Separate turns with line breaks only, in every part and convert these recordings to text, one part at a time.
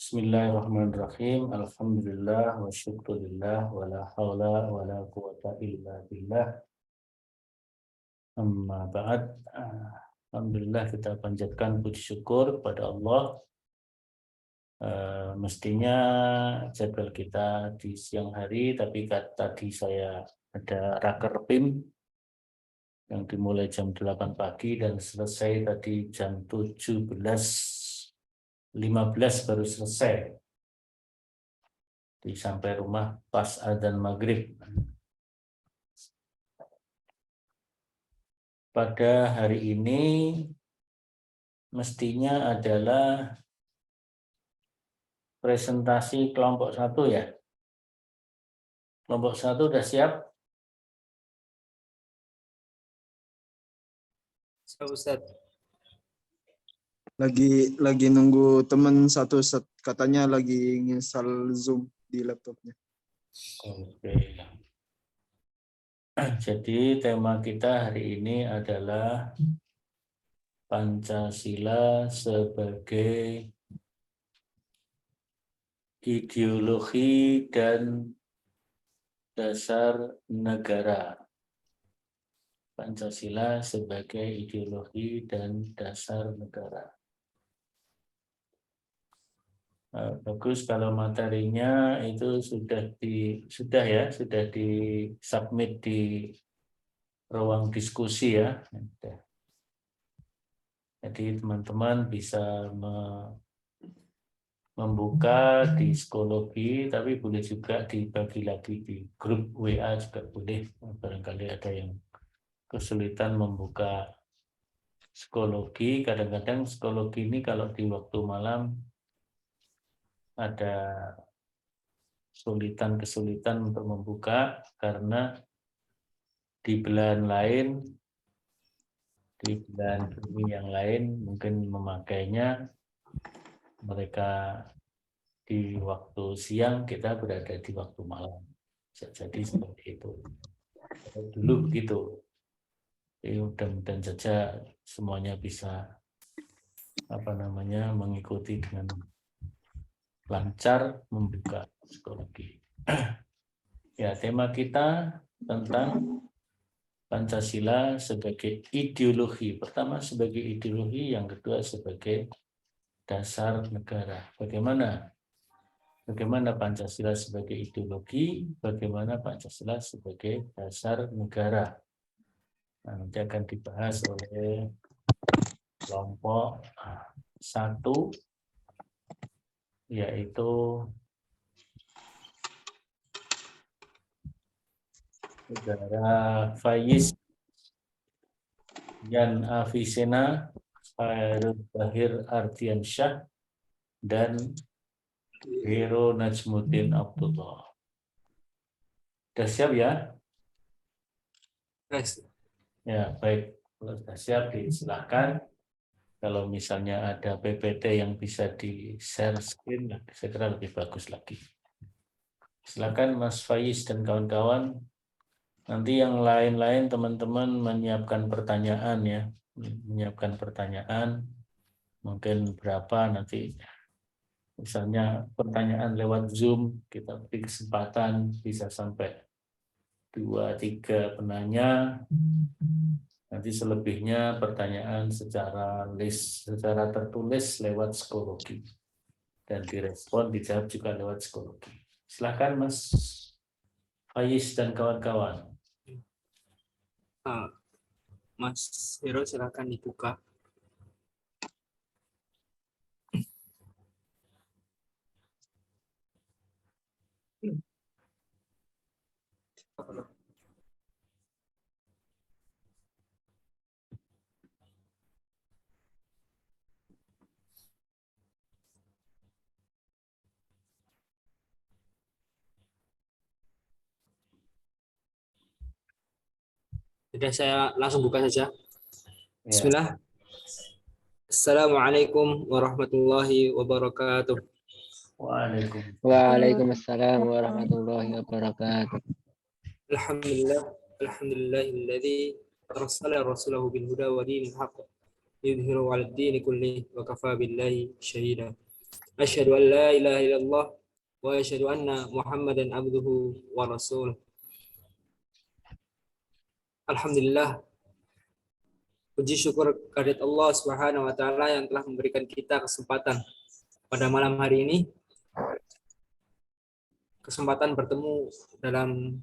Bismillahirrahmanirrahim. Alhamdulillah wa syukurillah wa la hawla wa la quwata illa billah. Amma ba'd. Alhamdulillah kita panjatkan puji syukur kepada Allah. Mestinya jadwal kita di siang hari, tapi tadi saya ada raker PIM yang dimulai jam 8 pagi dan selesai tadi jam 17.15 baru selesai. Sampai rumah pas adzan maghrib. Pada hari ini mestinya adalah presentasi kelompok 1 ya. Kelompok 1 udah siap?
Ustaz.
Lagi nunggu teman satu, katanya lagi nginstal Zoom di laptopnya.
Oke. Jadi tema kita hari ini adalah Pancasila sebagai ideologi dan dasar negara. Pancasila sebagai ideologi dan dasar negara. Bagus kalau materinya itu sudah di submit di ruang diskusi ya. Jadi teman-teman bisa membuka di psikologi, tapi boleh juga dibagi lagi di grup WA juga boleh. Barangkali ada yang kesulitan membuka psikologi. Kadang-kadang psikologi ini kalau di waktu malam ada kesulitan untuk membuka karena di belahan bumi yang lain mungkin memakainya, mereka di waktu siang, kita berada di waktu malam. Jadi seperti itu. Dulu begitu. Jadi mudah-mudahan saja semuanya bisa mengikuti dengan lancar membuka psikologi. Ya, tema kita tentang Pancasila sebagai ideologi. Pertama sebagai ideologi, yang kedua sebagai dasar negara. Bagaimana Pancasila sebagai ideologi, bagaimana Pancasila sebagai dasar negara. Nah, nanti akan dibahas oleh kelompok 1, yaitu Saudara Faiz Yan Afisena, Khairul Bahir Ardiansyah, dan Hero Najmuddin Abdullah. Sudah siap ya?
Yes.
Ya, baik. Kalau sudah siap, silakan. Kalau misalnya ada PPT yang bisa di-share screen, saya kira lebih bagus lagi. Silakan Mas Faiz dan kawan-kawan. Nanti yang lain-lain teman-teman menyiapkan pertanyaan ya. Menyiapkan pertanyaan. Mungkin berapa nanti. Misalnya pertanyaan lewat Zoom, kita beri kesempatan bisa sampai 2-3 penanya. Nanti selebihnya pertanyaan secara tertulis lewat psikologi. Dan direspon, dijawab juga lewat psikologi. Silakan Mas Faiz dan kawan-kawan.
Mas Hero silakan dibuka. Sudah, saya langsung buka saja. Bismillah. Assalamualaikum warahmatullahi wabarakatuh.
Waalaikumsalam warahmatullahi wabarakatuh.
Alhamdulillahilladzi arsala rasulahu bil huda wa dinil haqq yudhhiru 'alad dini kullihi wa kafaa billahi shahida. Asyhadu an la ilaha illallah wa asyhadu anna Muhammadan abduhu wa rasuluh. Alhamdulillah, puji syukur kehadirat Allah Subhanahu wa taala yang telah memberikan kita kesempatan pada malam hari ini, kesempatan bertemu dalam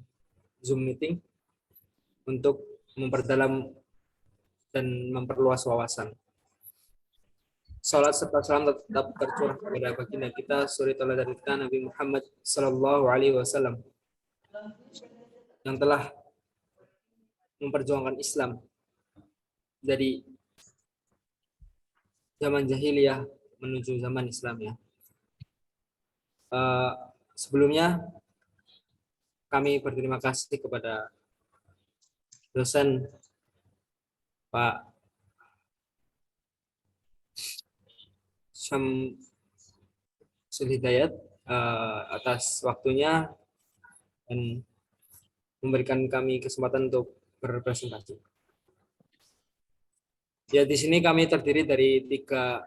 Zoom meeting untuk memperdalam dan memperluas wawasan. Salat serta salam tetap tercurah kepada baginda kita suri tauladan kita Nabi Muhammad sallallahu alaihi wasallam yang telah memperjuangkan Islam dari zaman jahiliyah menuju zaman Islam ya. Sebelumnya kami berterima kasih kepada dosen Pak Syamsul Hidayat atas waktunya dan memberikan kami kesempatan untuk berpresentasi. Ya, di sini kami terdiri dari 3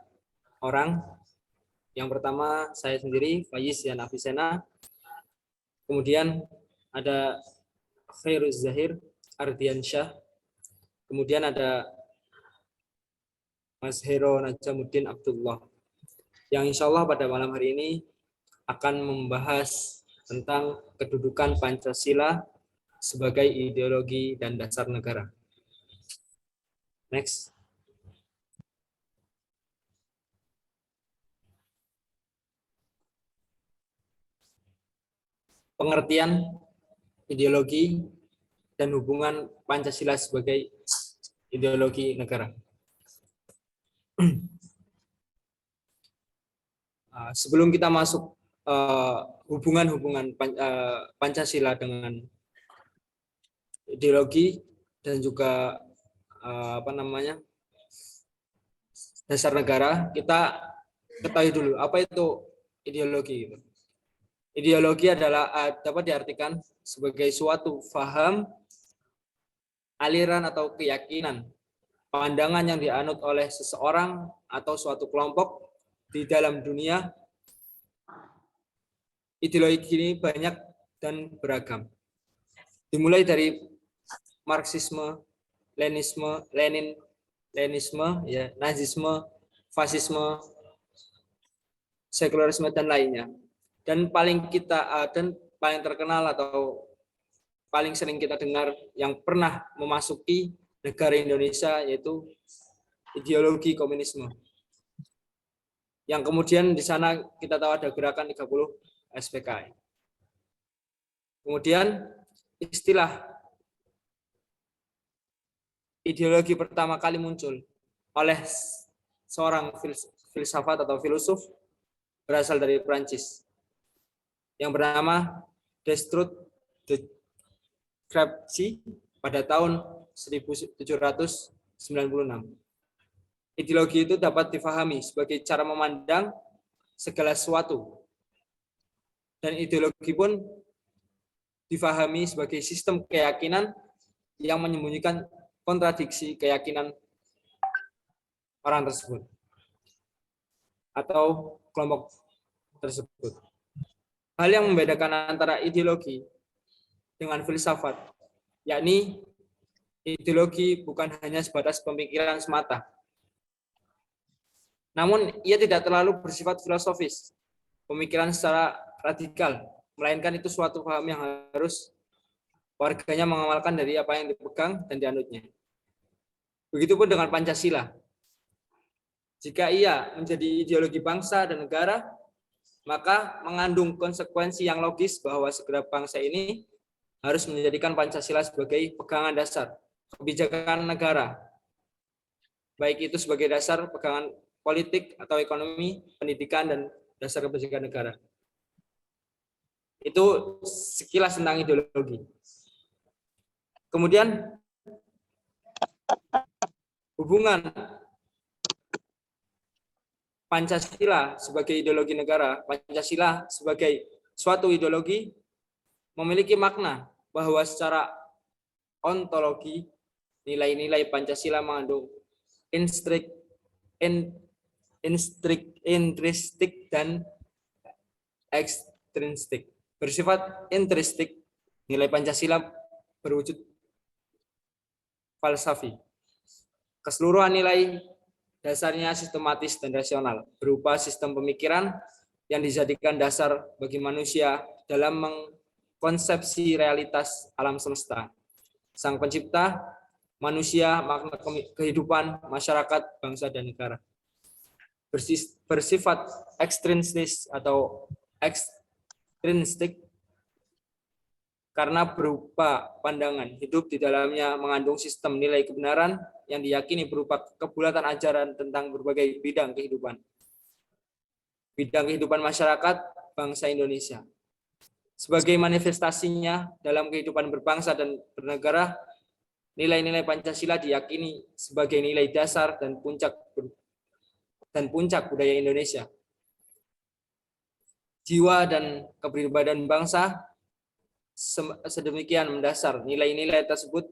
orang. Yang pertama saya sendiri, Faiz Yan Afisena. Kemudian ada Khairuz Zahir Ardiansyah. Kemudian ada Mas Hero Najamuddin Abdullah. Yang insya Allah pada malam hari ini akan membahas tentang kedudukan Pancasila sebagai ideologi dan dasar negara. Next. Pengertian ideologi dan hubungan Pancasila sebagai ideologi negara. Sebelum kita masuk hubungan Pancasila dengan ideologi dan juga dasar negara, kita ketahui dulu apa itu ideologi. Ideologi adalah dapat diartikan sebagai suatu faham, aliran atau keyakinan, pandangan yang dianut oleh seseorang atau suatu kelompok di dalam dunia. Ideologi ini banyak dan beragam. Dimulai dari Marxisme, Leninisme, ya, Nazisme, fasisme, sekularisme dan lainnya. Dan paling terkenal atau paling sering kita dengar yang pernah memasuki negara Indonesia yaitu ideologi komunisme. Yang kemudian di sana kita tahu ada gerakan 30 SPKI. Kemudian istilah ideologi pertama kali muncul oleh seorang filsafat atau filosof berasal dari Prancis yang bernama Bertrand de Crabtree pada tahun 1796. Ideologi itu dapat difahami sebagai cara memandang segala sesuatu. Dan ideologi pun difahami sebagai sistem keyakinan yang menyembunyikan kontradiksi keyakinan orang tersebut atau kelompok tersebut. Hal yang membedakan antara ideologi dengan filsafat, yakni ideologi bukan hanya sebatas pemikiran semata, namun ia tidak terlalu bersifat filosofis, pemikiran secara radikal, melainkan itu suatu paham yang harus warganya mengamalkan dari apa yang dipegang dan dianutnya. Begitupun dengan Pancasila. Jika ia menjadi ideologi bangsa dan negara, maka mengandung konsekuensi yang logis bahwa segenap bangsa ini harus menjadikan Pancasila sebagai pegangan dasar kebijakan negara, baik itu sebagai dasar pegangan politik atau ekonomi, pendidikan, dan dasar kebijakan negara. Itu sekilas tentang ideologi. Kemudian hubungan Pancasila sebagai ideologi negara, Pancasila sebagai suatu ideologi memiliki makna bahwa secara ontologi nilai-nilai Pancasila mengandung intrinsik dan ekstrinsik. Bersifat intrinsik, nilai Pancasila berwujud falsafi. Keseluruhan nilai dasarnya sistematis dan rasional, berupa sistem pemikiran yang dijadikan dasar bagi manusia dalam mengkonsepsi realitas alam semesta. Sang pencipta, manusia, makna kehidupan, masyarakat, bangsa, dan negara. Bersifat ekstrinsik atau ekstrinsik karena berupa pandangan hidup di dalamnya mengandung sistem nilai kebenaran yang diyakini berupa kebulatan ajaran tentang berbagai bidang kehidupan. Bidang kehidupan masyarakat bangsa Indonesia. Sebagai manifestasinya dalam kehidupan berbangsa dan bernegara, nilai-nilai Pancasila diyakini sebagai nilai dasar dan puncak budaya Indonesia. Jiwa dan kepribadian bangsa sedemikian mendasar nilai-nilai tersebut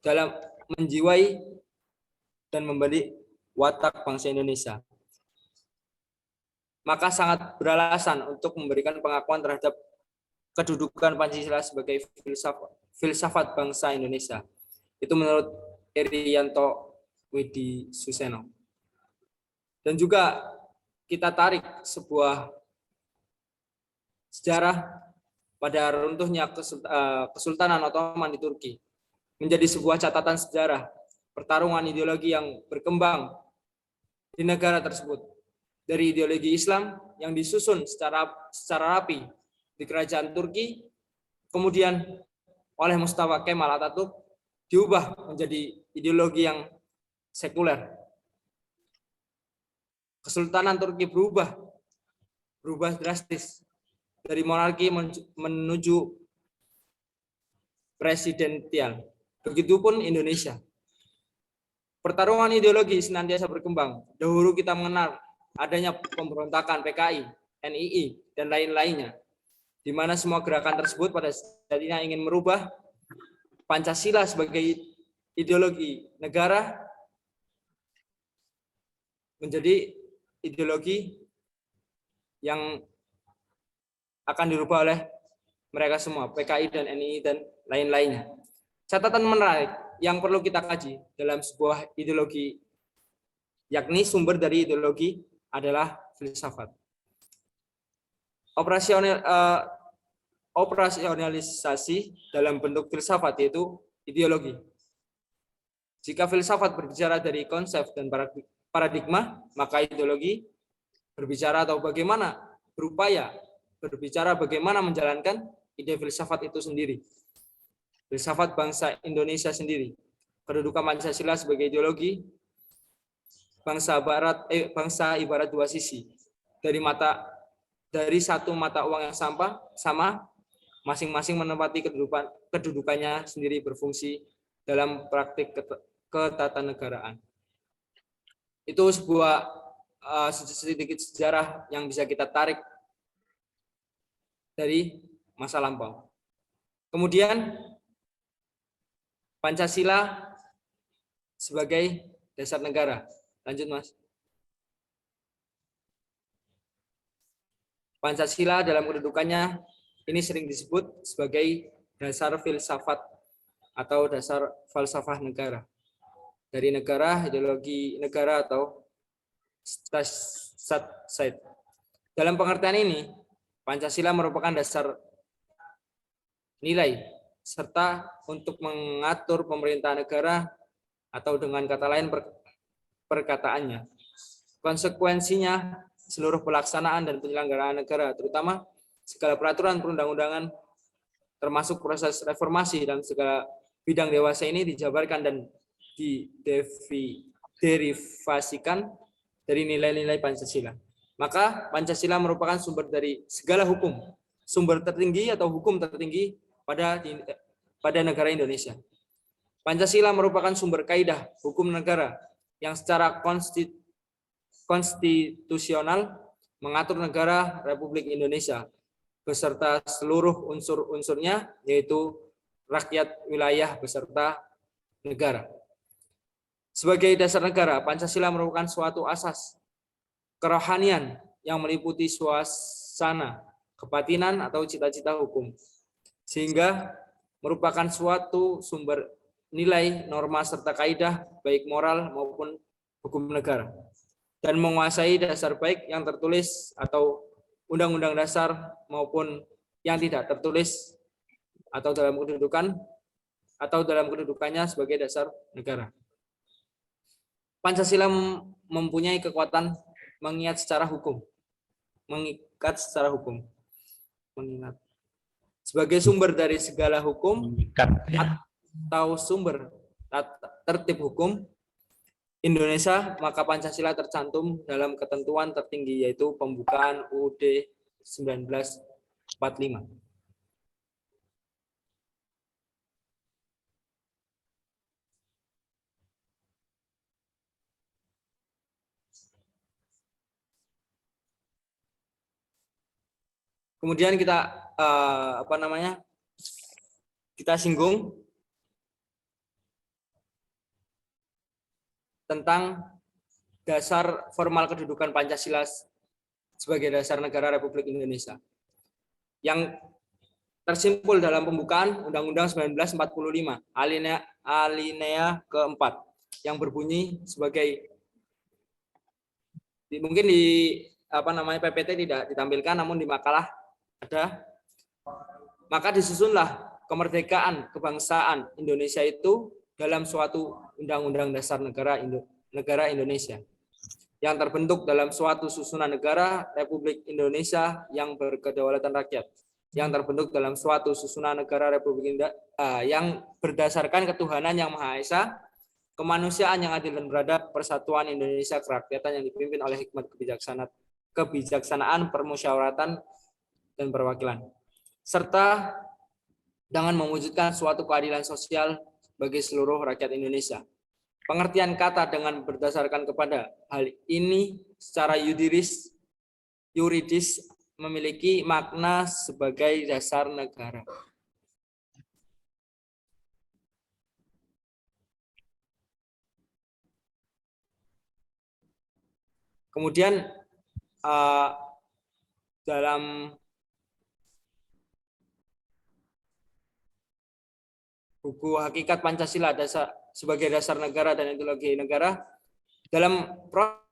dalam menjiwai dan membentuk watak bangsa Indonesia. Maka sangat beralasan untuk memberikan pengakuan terhadap kedudukan Pancasila sebagai filsafat bangsa Indonesia. Itu menurut Irianto Widi Suseno. Dan juga kita tarik sebuah sejarah pada runtuhnya Kesultanan Ottoman di Turki menjadi sebuah catatan sejarah pertarungan ideologi yang berkembang di negara tersebut, dari ideologi Islam yang disusun secara rapi di kerajaan Turki, kemudian oleh Mustafa Kemal Atatürk diubah menjadi ideologi yang sekuler. Kesultanan Turki berubah drastis dari monarki menuju presidensial. Begitupun Indonesia. Pertarungan ideologi senantiasa berkembang. Dahulu kita mengenal adanya pemberontakan PKI, NII, dan lain-lainnya, di mana semua gerakan tersebut pada sejatinya ingin merubah Pancasila sebagai ideologi negara menjadi ideologi yang akan dirubah oleh mereka semua, PKI dan NII dan lain-lainnya. Catatan menarik yang perlu kita kaji dalam sebuah ideologi, yakni sumber dari ideologi adalah filsafat. Operasionalisasi dalam bentuk filsafat yaitu ideologi. Jika filsafat berbicara dari konsep dan paradigma, maka ideologi berbicara atau bagaimana berbicara bagaimana menjalankan ide filsafat itu sendiri. Filsafat bangsa Indonesia sendiri. Kedudukan Pancasila sebagai ideologi bangsa ibarat dua sisi. Dari satu mata uang yang sama, masing-masing menempati kedudukannya sendiri berfungsi dalam praktik ketatanegaraan. Itu sebuah sedikit sejarah yang bisa kita tarik dari masa lampau. Kemudian Pancasila sebagai dasar negara. Lanjut, Mas. Pancasila dalam kedudukannya ini sering disebut sebagai dasar filsafat atau dasar falsafah negara. Dari negara, ideologi negara atau state. Dalam pengertian ini, Pancasila merupakan dasar nilai serta untuk mengatur pemerintahan negara atau dengan kata lain perkataannya. Konsekuensinya seluruh pelaksanaan dan penyelenggaraan negara, terutama segala peraturan perundang-undangan termasuk proses reformasi dan segala bidang dewasa ini dijabarkan dan diderivasikan dari nilai-nilai Pancasila. Maka Pancasila merupakan sumber dari segala hukum, sumber tertinggi atau hukum tertinggi pada negara Indonesia. Pancasila merupakan sumber kaidah hukum negara yang secara konstitusional mengatur negara Republik Indonesia beserta seluruh unsur-unsurnya, yaitu rakyat, wilayah, beserta negara. Sebagai dasar negara, Pancasila merupakan suatu asas kerohanian yang meliputi suasana kebatinan atau cita-cita hukum, sehingga merupakan suatu sumber nilai, norma, serta kaidah baik moral maupun hukum negara, dan menguasai dasar baik yang tertulis atau undang-undang dasar maupun yang tidak tertulis atau dalam kedudukannya sebagai dasar negara. Pancasila mempunyai kekuatan mengikat secara hukum. Mengingat sebagai sumber dari segala hukum
Mengikat, ya.
atau sumber tertib hukum Indonesia, maka Pancasila tercantum dalam ketentuan tertinggi yaitu pembukaan UUD 1945. Kemudian kita kita singgung tentang dasar formal kedudukan Pancasila sebagai dasar negara Republik Indonesia yang tersimpul dalam pembukaan Undang-Undang 1945 alinea keempat yang berbunyi sebagai, mungkin di PPT tidak ditampilkan, namun di makalah ada. Maka disusunlah kemerdekaan kebangsaan Indonesia itu dalam suatu undang-undang dasar negara Indonesia yang terbentuk dalam suatu susunan negara Republik Indonesia yang berkedaulatan rakyat, yang terbentuk dalam suatu susunan negara Republik yang berdasarkan ketuhanan yang Maha Esa, kemanusiaan yang adil dan beradab, persatuan Indonesia kerakyatan yang dipimpin oleh hikmat kebijaksanaan, permusyawaratan dan perwakilan, serta dengan mewujudkan suatu keadilan sosial bagi seluruh rakyat Indonesia. Pengertian kata dengan berdasarkan kepada hal ini secara yuridis memiliki makna sebagai dasar negara. Kemudian dalam buku Hakikat Pancasila sebagai dasar negara dan ideologi negara, dalam proses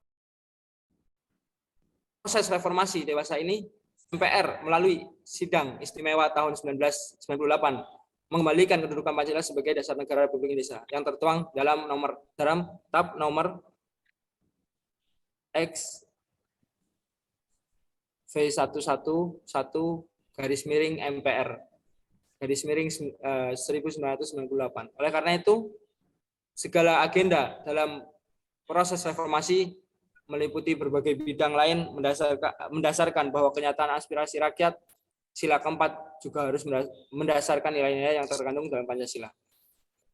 reformasi dewasa ini, MPR melalui sidang istimewa tahun 1998 mengembalikan kedudukan Pancasila sebagai dasar negara Republik Indonesia yang tertuang dalam TAP nomor X V111 MPR /1998. Oleh karena itu, segala agenda dalam proses reformasi meliputi berbagai bidang lain mendasarkan bahwa kenyataan aspirasi rakyat, sila keempat juga harus mendasarkan nilai-nilai yang terkandung dalam Pancasila.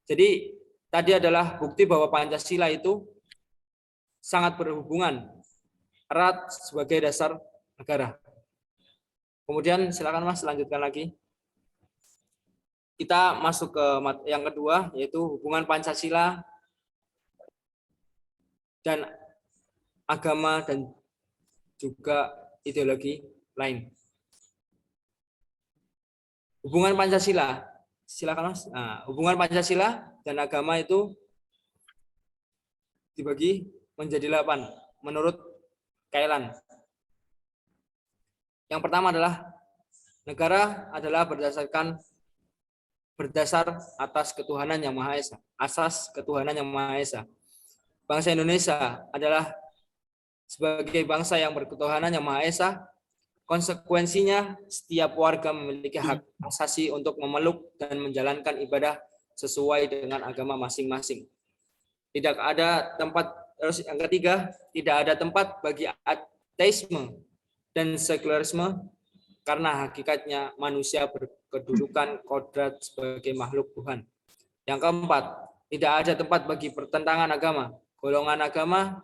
Jadi tadi adalah bukti bahwa Pancasila itu sangat berhubungan erat sebagai dasar negara. Kemudian silakan Mas lanjutkan lagi. Kita masuk ke yang kedua, yaitu hubungan Pancasila dan agama dan juga ideologi lain. Hubungan Pancasila, silakan Mas. Nah, hubungan Pancasila dan agama itu dibagi menjadi 8 menurut Kailan. Yang pertama adalah negara adalah berdasar atas ketuhanan yang Maha Esa, asas ketuhanan yang Maha Esa. Bangsa Indonesia adalah sebagai bangsa yang berketuhanan yang Maha Esa, konsekuensinya setiap warga memiliki hak asasi untuk memeluk dan menjalankan ibadah sesuai dengan agama masing-masing. Tidak ada tempat, terus yang ketiga, tidak ada tempat bagi ateisme dan sekularisme karena hakikatnya manusia berkedudukan kodrat sebagai makhluk Tuhan. Yang keempat, tidak ada tempat bagi pertentangan agama, golongan agama,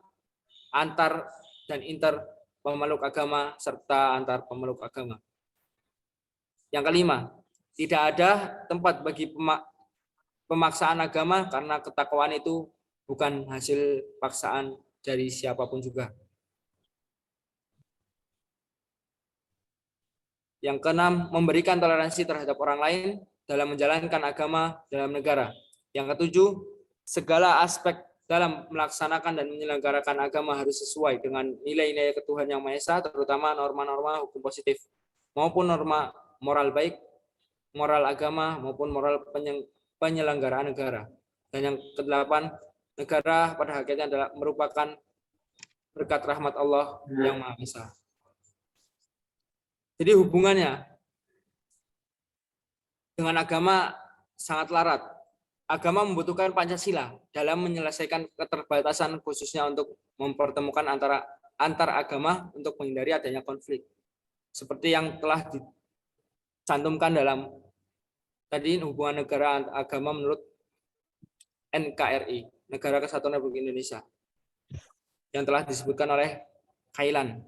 antar dan inter pemeluk agama, serta antar pemeluk agama. Yang kelima, tidak ada tempat bagi pemaksaan agama karena ketakwaan itu bukan hasil paksaan dari siapapun juga. Yang keenam, memberikan toleransi terhadap orang lain dalam menjalankan agama dalam negara. Yang ketujuh, segala aspek dalam melaksanakan dan menyelenggarakan agama harus sesuai dengan nilai-nilai ketuhanan yang Maha Esa, terutama norma-norma hukum positif maupun norma moral baik, moral agama maupun moral penyelenggaraan negara. Dan yang kedelapan, negara pada hakikatnya adalah merupakan berkat rahmat Allah yang Maha Esa. Jadi hubungannya dengan agama sangat larat. Agama membutuhkan Pancasila dalam menyelesaikan keterbatasan khususnya untuk mempertemukan antar agama untuk menghindari adanya konflik. Seperti yang telah dicantumkan dalam tadi hubungan negara agama menurut NKRI, Negara Kesatuan Republik Indonesia, yang telah disebutkan oleh Kailan.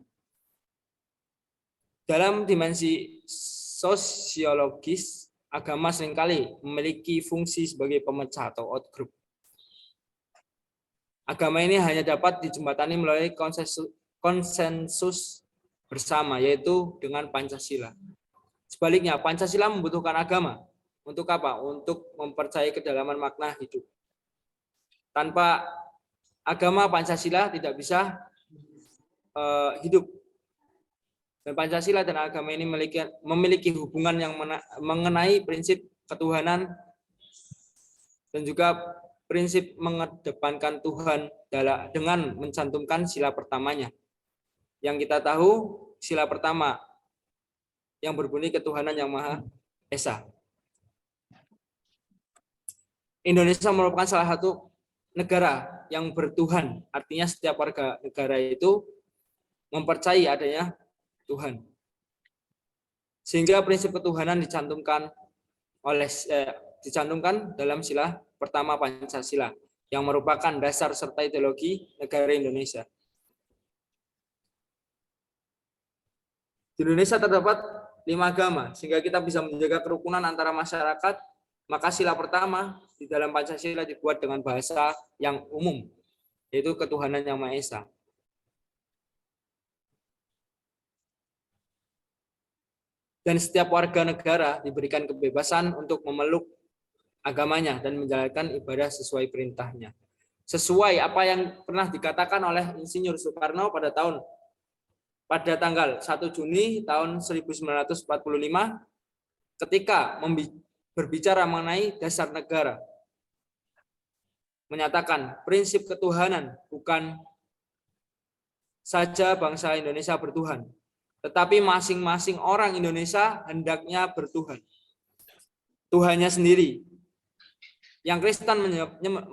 Dalam dimensi sosiologis, agama seringkali memiliki fungsi sebagai pemecah atau outgroup. Agama ini hanya dapat dijembatani melalui konsensus bersama, yaitu dengan Pancasila. Sebaliknya, Pancasila membutuhkan agama. Untuk apa? Untuk mempercayai kedalaman makna hidup. Tanpa agama, Pancasila tidak bisa hidup. Dan Pancasila dan agama ini memiliki hubungan yang mengenai prinsip ketuhanan dan juga prinsip mengedepankan Tuhan dengan mencantumkan sila pertamanya. Yang kita tahu, sila pertama yang berbunyi ketuhanan yang Maha Esa. Indonesia merupakan salah satu negara yang bertuhan. Artinya setiap warga negara itu mempercayai adanya Tuhan. Sehingga prinsip ketuhanan dicantumkan dalam sila pertama Pancasila yang merupakan dasar serta ideologi negara Indonesia. Di Indonesia terdapat 5 agama sehingga kita bisa menjaga kerukunan antara masyarakat. Maka sila pertama di dalam Pancasila dibuat dengan bahasa yang umum, yaitu ketuhanan yang Maha Esa. Dan setiap warga negara diberikan kebebasan untuk memeluk agamanya dan menjalankan ibadah sesuai perintahnya. Sesuai apa yang pernah dikatakan oleh Insinyur Soekarno pada tanggal 1 Juni tahun 1945 ketika berbicara mengenai dasar negara. Menyatakan prinsip ketuhanan bukan saja bangsa Indonesia bertuhan, tetapi masing-masing orang Indonesia hendaknya bertuhan. Tuhannya sendiri. Yang Kristen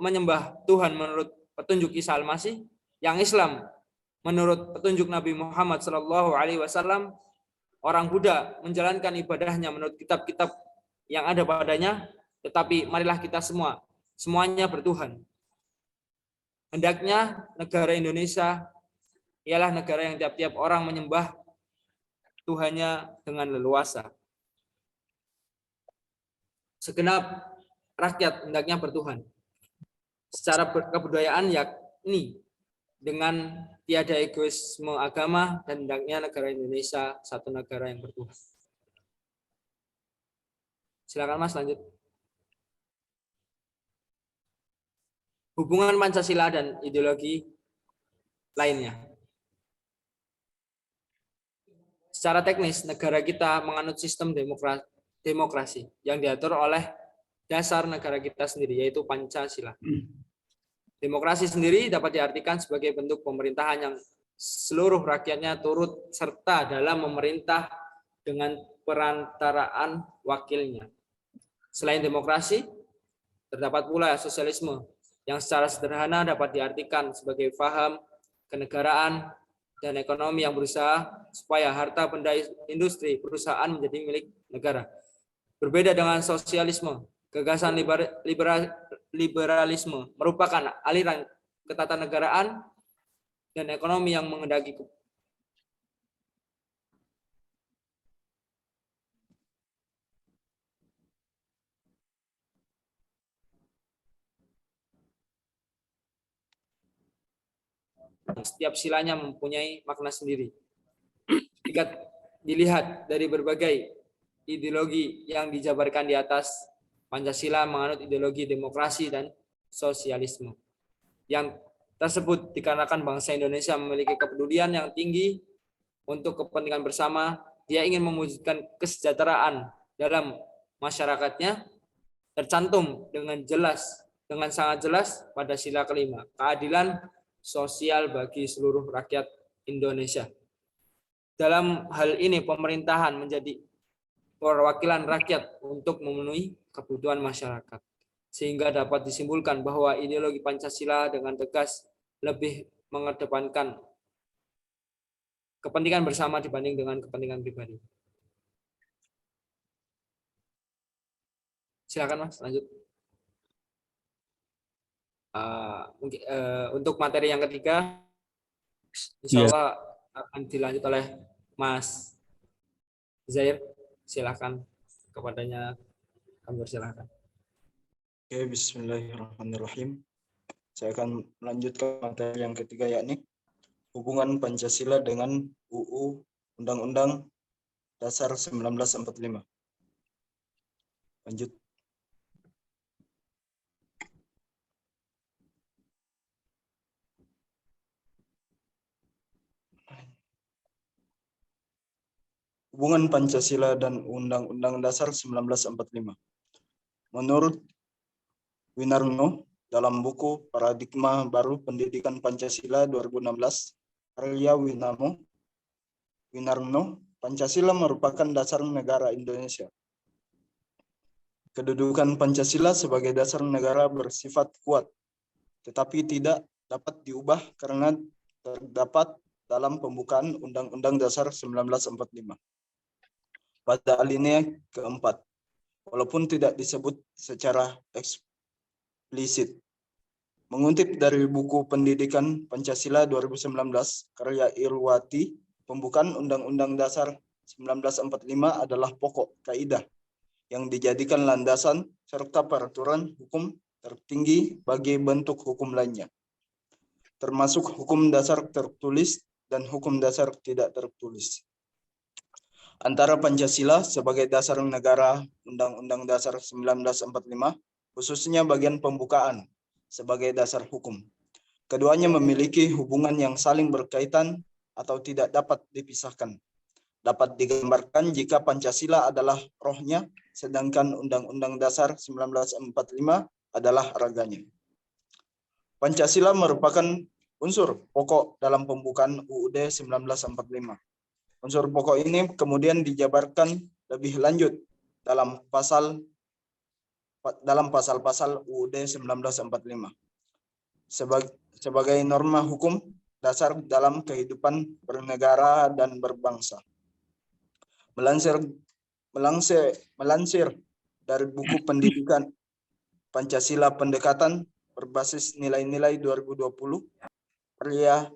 menyembah Tuhan menurut petunjuk Isa Al-Masih, yang Islam menurut petunjuk Nabi Muhammad SAW, orang Buddha menjalankan ibadahnya menurut kitab-kitab yang ada padanya, tetapi marilah kita semuanya bertuhan. Hendaknya negara Indonesia ialah negara yang tiap-tiap orang menyembah Tuhannya dengan leluasa. Segenap rakyat hendaknya bertuhan. Secara kebudayaan yakni dengan tiada egoisme agama dan hendaknya negara Indonesia satu negara yang bertuhan. Silakan Mas lanjut. Hubungan Pancasila dan ideologi lainnya. Secara teknis, negara kita menganut sistem demokrasi yang diatur oleh dasar negara kita sendiri, yaitu Pancasila. Demokrasi sendiri dapat diartikan sebagai bentuk pemerintahan yang seluruh rakyatnya turut serta dalam memerintah dengan perantaraan wakilnya. Selain demokrasi, terdapat pula sosialisme yang secara sederhana dapat diartikan sebagai paham kenegaraan dan ekonomi yang berusaha supaya harta benda industri perusahaan menjadi milik negara. Berbeda dengan sosialisme, gagasan liberalisme merupakan aliran ketatanegaraan dan ekonomi yang menghendaki setiap silanya mempunyai makna sendiri. dilihat dari berbagai ideologi yang dijabarkan di atas, Pancasila menganut ideologi demokrasi dan sosialisme. Yang tersebut dikarenakan bangsa Indonesia memiliki kepedulian yang tinggi untuk kepentingan bersama. Dia ingin mewujudkan kesejahteraan dalam masyarakatnya, tercantum dengan sangat jelas pada sila kelima, keadilan sosial bagi seluruh rakyat Indonesia. Dalam hal ini pemerintahan menjadi perwakilan rakyat untuk memenuhi kebutuhan masyarakat, sehingga dapat disimpulkan bahwa ideologi Pancasila dengan tegas lebih mengedepankan kepentingan bersama dibanding dengan kepentingan pribadi. Silakan Mas, lanjut. Untuk materi yang ketiga, insya Allah akan dilanjut oleh Mas Zair. Silakan, kepadanya kami persilahkan.
Oke, bismillahirrahmanirrahim. Saya akan melanjutkan materi yang ketiga, yakni hubungan Pancasila dengan UU Undang-Undang Dasar 1945. Lanjut. Hubungan Pancasila dan Undang-Undang Dasar 1945. Menurut Winarno, dalam buku Paradigma Baru Pendidikan Pancasila 2016, karya Winarno, Pancasila merupakan dasar negara Indonesia. Kedudukan Pancasila sebagai dasar negara bersifat kuat, tetapi tidak dapat diubah karena terdapat dalam pembukaan Undang-Undang Dasar 1945. Pada alinea keempat, walaupun tidak disebut secara eksplisit. Mengutip dari buku Pendidikan Pancasila 2019, karya Irwati, pembukaan Undang-Undang Dasar 1945 adalah pokok kaidah yang dijadikan landasan serta peraturan hukum tertinggi bagi bentuk hukum lainnya, termasuk hukum dasar tertulis dan hukum dasar tidak tertulis. Antara Pancasila sebagai dasar negara Undang-Undang Dasar 1945, khususnya bagian pembukaan sebagai dasar hukum. Keduanya memiliki hubungan yang saling berkaitan atau tidak dapat dipisahkan. Dapat digambarkan jika Pancasila adalah rohnya, sedangkan Undang-Undang Dasar 1945 adalah raganya. Pancasila merupakan unsur pokok dalam pembukaan UUD 1945. Unsur pokok ini kemudian dijabarkan lebih lanjut dalam pasal-pasal UUD 1945 sebagai norma hukum dasar dalam kehidupan bernegara dan berbangsa. Melansir dari buku Pendidikan Pancasila Pendekatan berbasis nilai-nilai 2020, karya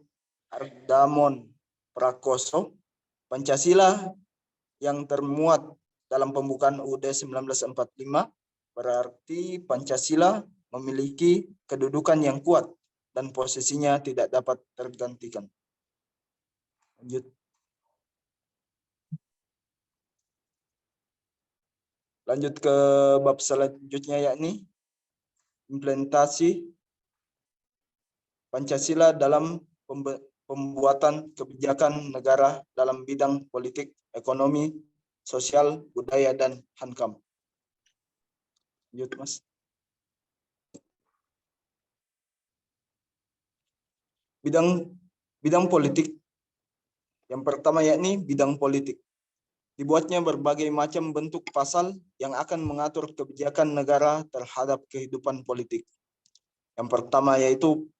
Ardamon Prakoso, Pancasila yang termuat dalam pembukaan UUD 1945 berarti Pancasila memiliki kedudukan yang kuat dan posisinya tidak dapat tergantikan. Lanjut. Lanjut ke bab selanjutnya, yakni implementasi Pancasila dalam pembuatan kebijakan negara dalam bidang politik, ekonomi, sosial, budaya, dan hankam. Lanjut, Mas. Bidang politik. Yang pertama yakni bidang politik. Dibuatnya berbagai macam bentuk pasal yang akan mengatur kebijakan negara terhadap kehidupan politik. Yang pertama yaitu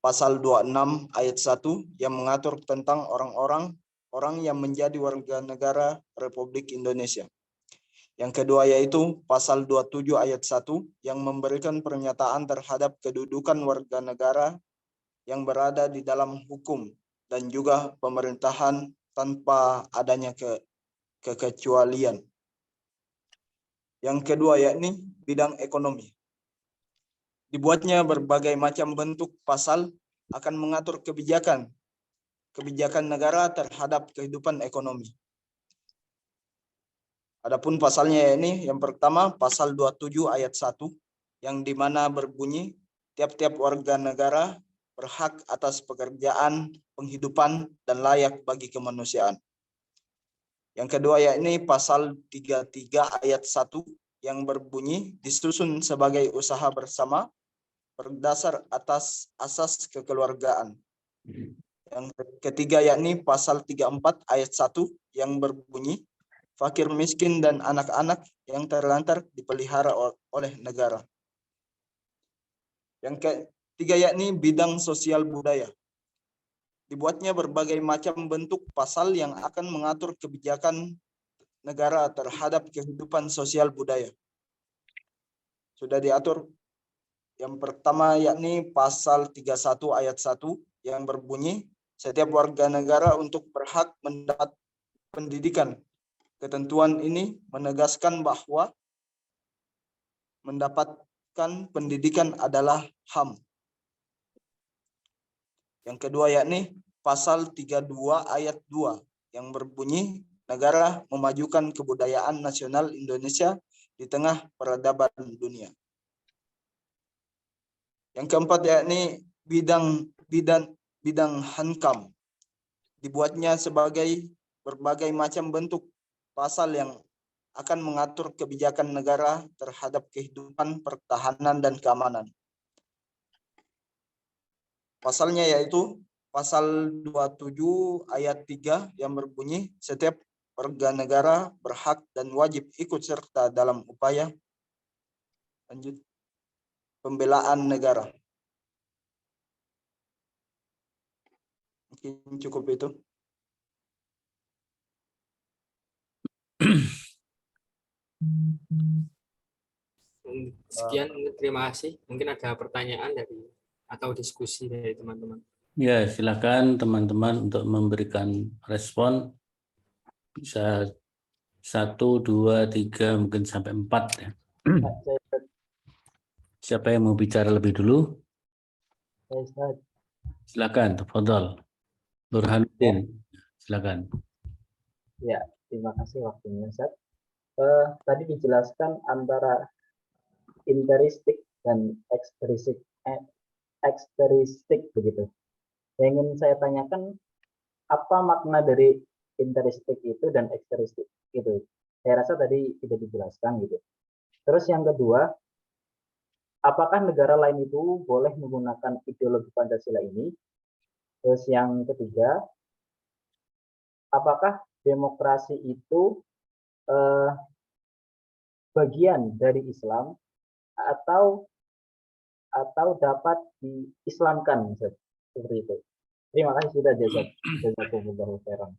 Pasal 26 ayat 1 yang mengatur tentang orang yang menjadi warga negara Republik Indonesia. Yang kedua yaitu Pasal 27 ayat 1 yang memberikan pernyataan terhadap kedudukan warga negara yang berada di dalam hukum dan juga pemerintahan tanpa adanya kekecualian. Yang kedua yakni bidang ekonomi. Dibuatnya berbagai macam bentuk pasal akan mengatur kebijakan negara terhadap kehidupan ekonomi. Adapun pasalnya ini yang pertama pasal 27 ayat 1 yang dimana berbunyi tiap-tiap warga negara berhak atas pekerjaan, penghidupan, dan layak bagi kemanusiaan. Yang kedua yakni pasal 33 ayat 1 yang berbunyi disusun sebagai usaha bersama berdasar atas asas kekeluargaan. Yang ketiga yakni pasal 34 ayat 1 yang berbunyi fakir miskin dan anak-anak yang terlantar dipelihara oleh negara. Yang ketiga yakni bidang sosial budaya. Dibuatnya berbagai macam bentuk pasal yang akan mengatur kebijakan negara terhadap kehidupan sosial budaya. Sudah diatur. Yang pertama yakni pasal 31 ayat 1 yang berbunyi setiap warga negara untuk berhak mendapat pendidikan. Ketentuan ini menegaskan bahwa mendapatkan pendidikan adalah HAM. Yang kedua yakni pasal 32 ayat 2 yang berbunyi negara memajukan kebudayaan nasional Indonesia di tengah peradaban dunia. Yang keempat yakni bidang hankam. Dibuatnya sebagai berbagai macam bentuk pasal yang akan mengatur kebijakan negara terhadap kehidupan, pertahanan, dan keamanan. Pasalnya yaitu pasal 27 ayat 3 yang berbunyi setiap warga negara berhak dan wajib ikut serta dalam upaya pembelaan negara. Mungkin cukup itu.
Sekian, terima kasih. Mungkin ada pertanyaan atau diskusi dari teman-teman.
Ya, silakan teman-teman untuk memberikan respon. Bisa 1, 2, 3, mungkin sampai 4 ya. Siapa yang mau bicara lebih dulu? Silakan, tafadhol. Burhanuddin, silakan.
Ya, terima kasih waktunya, Ustaz. Tadi dijelaskan antara interistik dan eksteristik begitu. Yang ingin saya tanyakan, apa makna dari interistik itu dan eksteristik itu? Saya rasa tadi tidak dijelaskan gitu. Terus yang kedua, apakah negara lain itu boleh menggunakan ideologi Pancasila ini? Terus yang ketiga, apakah demokrasi itu bagian dari Islam atau dapat diislamkan, seperti itu. Terima kasih sudah jazakumullahu khairan.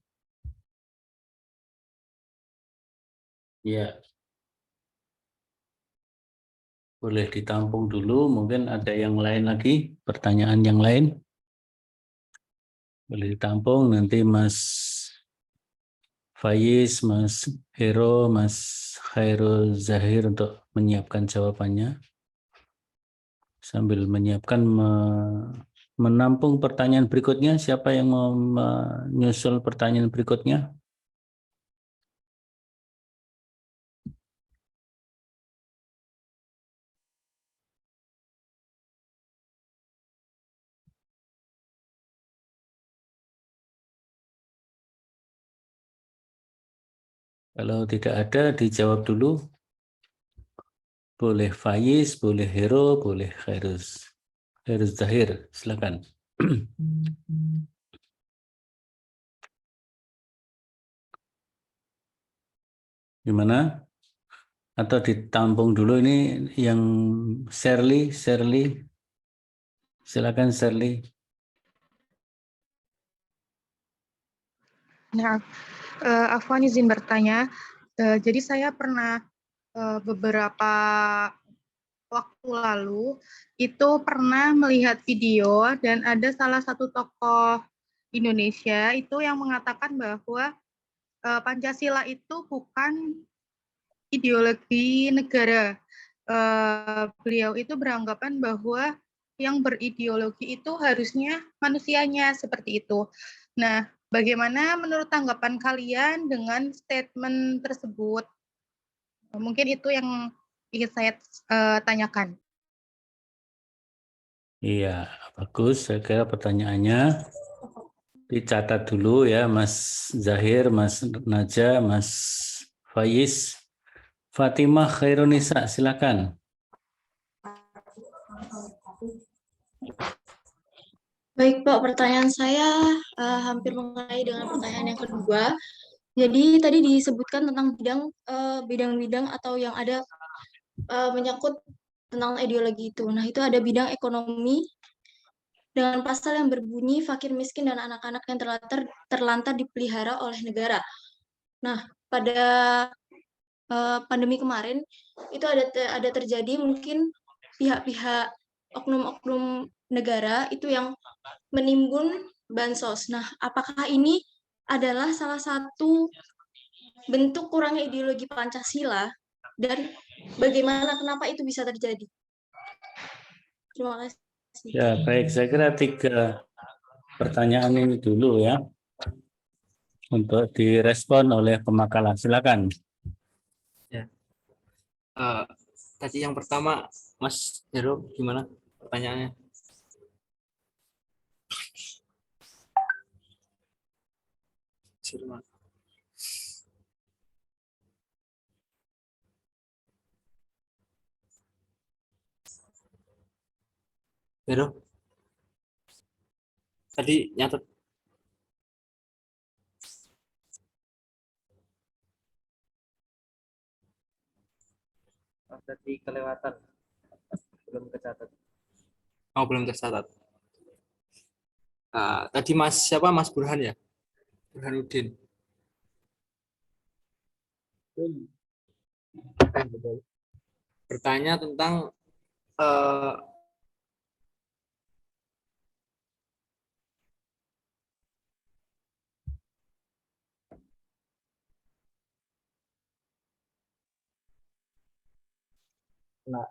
Ya. Boleh ditampung dulu, mungkin ada yang lain lagi, pertanyaan yang lain. Boleh ditampung, nanti Mas Faiz, Mas Hero, Mas Khairul Zahir untuk menyiapkan jawabannya. Sambil menyiapkan menampung pertanyaan berikutnya, siapa yang mau menyusul pertanyaan berikutnya? Kalau tidak ada, dijawab dulu. Boleh Faiz, boleh Hero, boleh Khairul Zahir. Silakan. Gimana? Atau ditampung dulu ini yang Shirley. Silakan Shirley.
Nah, Afwan izin bertanya. Jadi saya pernah beberapa waktu lalu itu pernah melihat video dan ada salah satu tokoh Indonesia itu yang mengatakan bahwa Pancasila itu bukan ideologi negara. Beliau itu beranggapan bahwa yang berideologi itu harusnya manusianya, seperti itu. Nah, bagaimana menurut tanggapan kalian dengan statement tersebut? Mungkin itu yang ingin saya tanyakan.
Iya, bagus. Saya kira pertanyaannya dicatat dulu ya, Mas Zahir, Mas Naja, Mas Faiz. Fatimah Khairunisa, silakan.
Baik, Pak, pertanyaan saya hampir mengenai dengan pertanyaan yang kedua. Jadi tadi disebutkan tentang bidang-bidang atau yang ada menyangkut tentang ideologi itu. Nah, itu ada bidang ekonomi dengan pasal yang berbunyi fakir miskin dan anak-anak yang terlantar dipelihara oleh negara. Nah, pada pandemi kemarin itu ada terjadi mungkin pihak-pihak oknum-oknum negara itu yang menimbun bansos. Nah, apakah ini adalah salah satu bentuk kurangnya ideologi Pancasila dan bagaimana kenapa itu bisa terjadi? Terima kasih.
Ya, baik. Saya kira 3 pertanyaan ini dulu ya untuk direspon oleh pemakalah. Silakan.
Tadi yang pertama, Mas Heru, gimana pertanyaannya? Sirman. Heru, tadi nyatet.
Tadi kelewatan, belum kecatat.
Oh, belum tercatat. Tadi Mas siapa? Mas Burhan ya? Burhanuddin. Bertanya tentang eh,
Nah,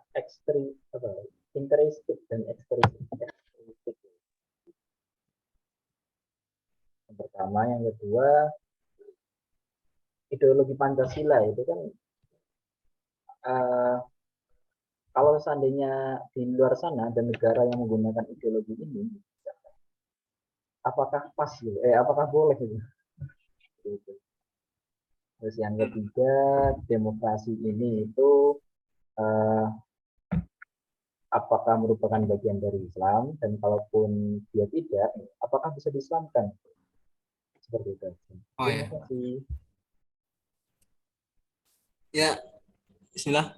interistik dan ekstristik. Yang pertama, yang kedua, ideologi Pancasila itu kan kalau seandainya di luar sana ada negara yang menggunakan ideologi ini, apakah pas gitu? Apakah boleh gitu? Gitu. Terus yang ketiga, demokrasi ini itu eh, apakah merupakan bagian dari Islam, dan kalaupun dia tidak, apakah bisa diislamkan? Seperti itu.
oh
Terima
ya.
kasih.
Ya, bismillah.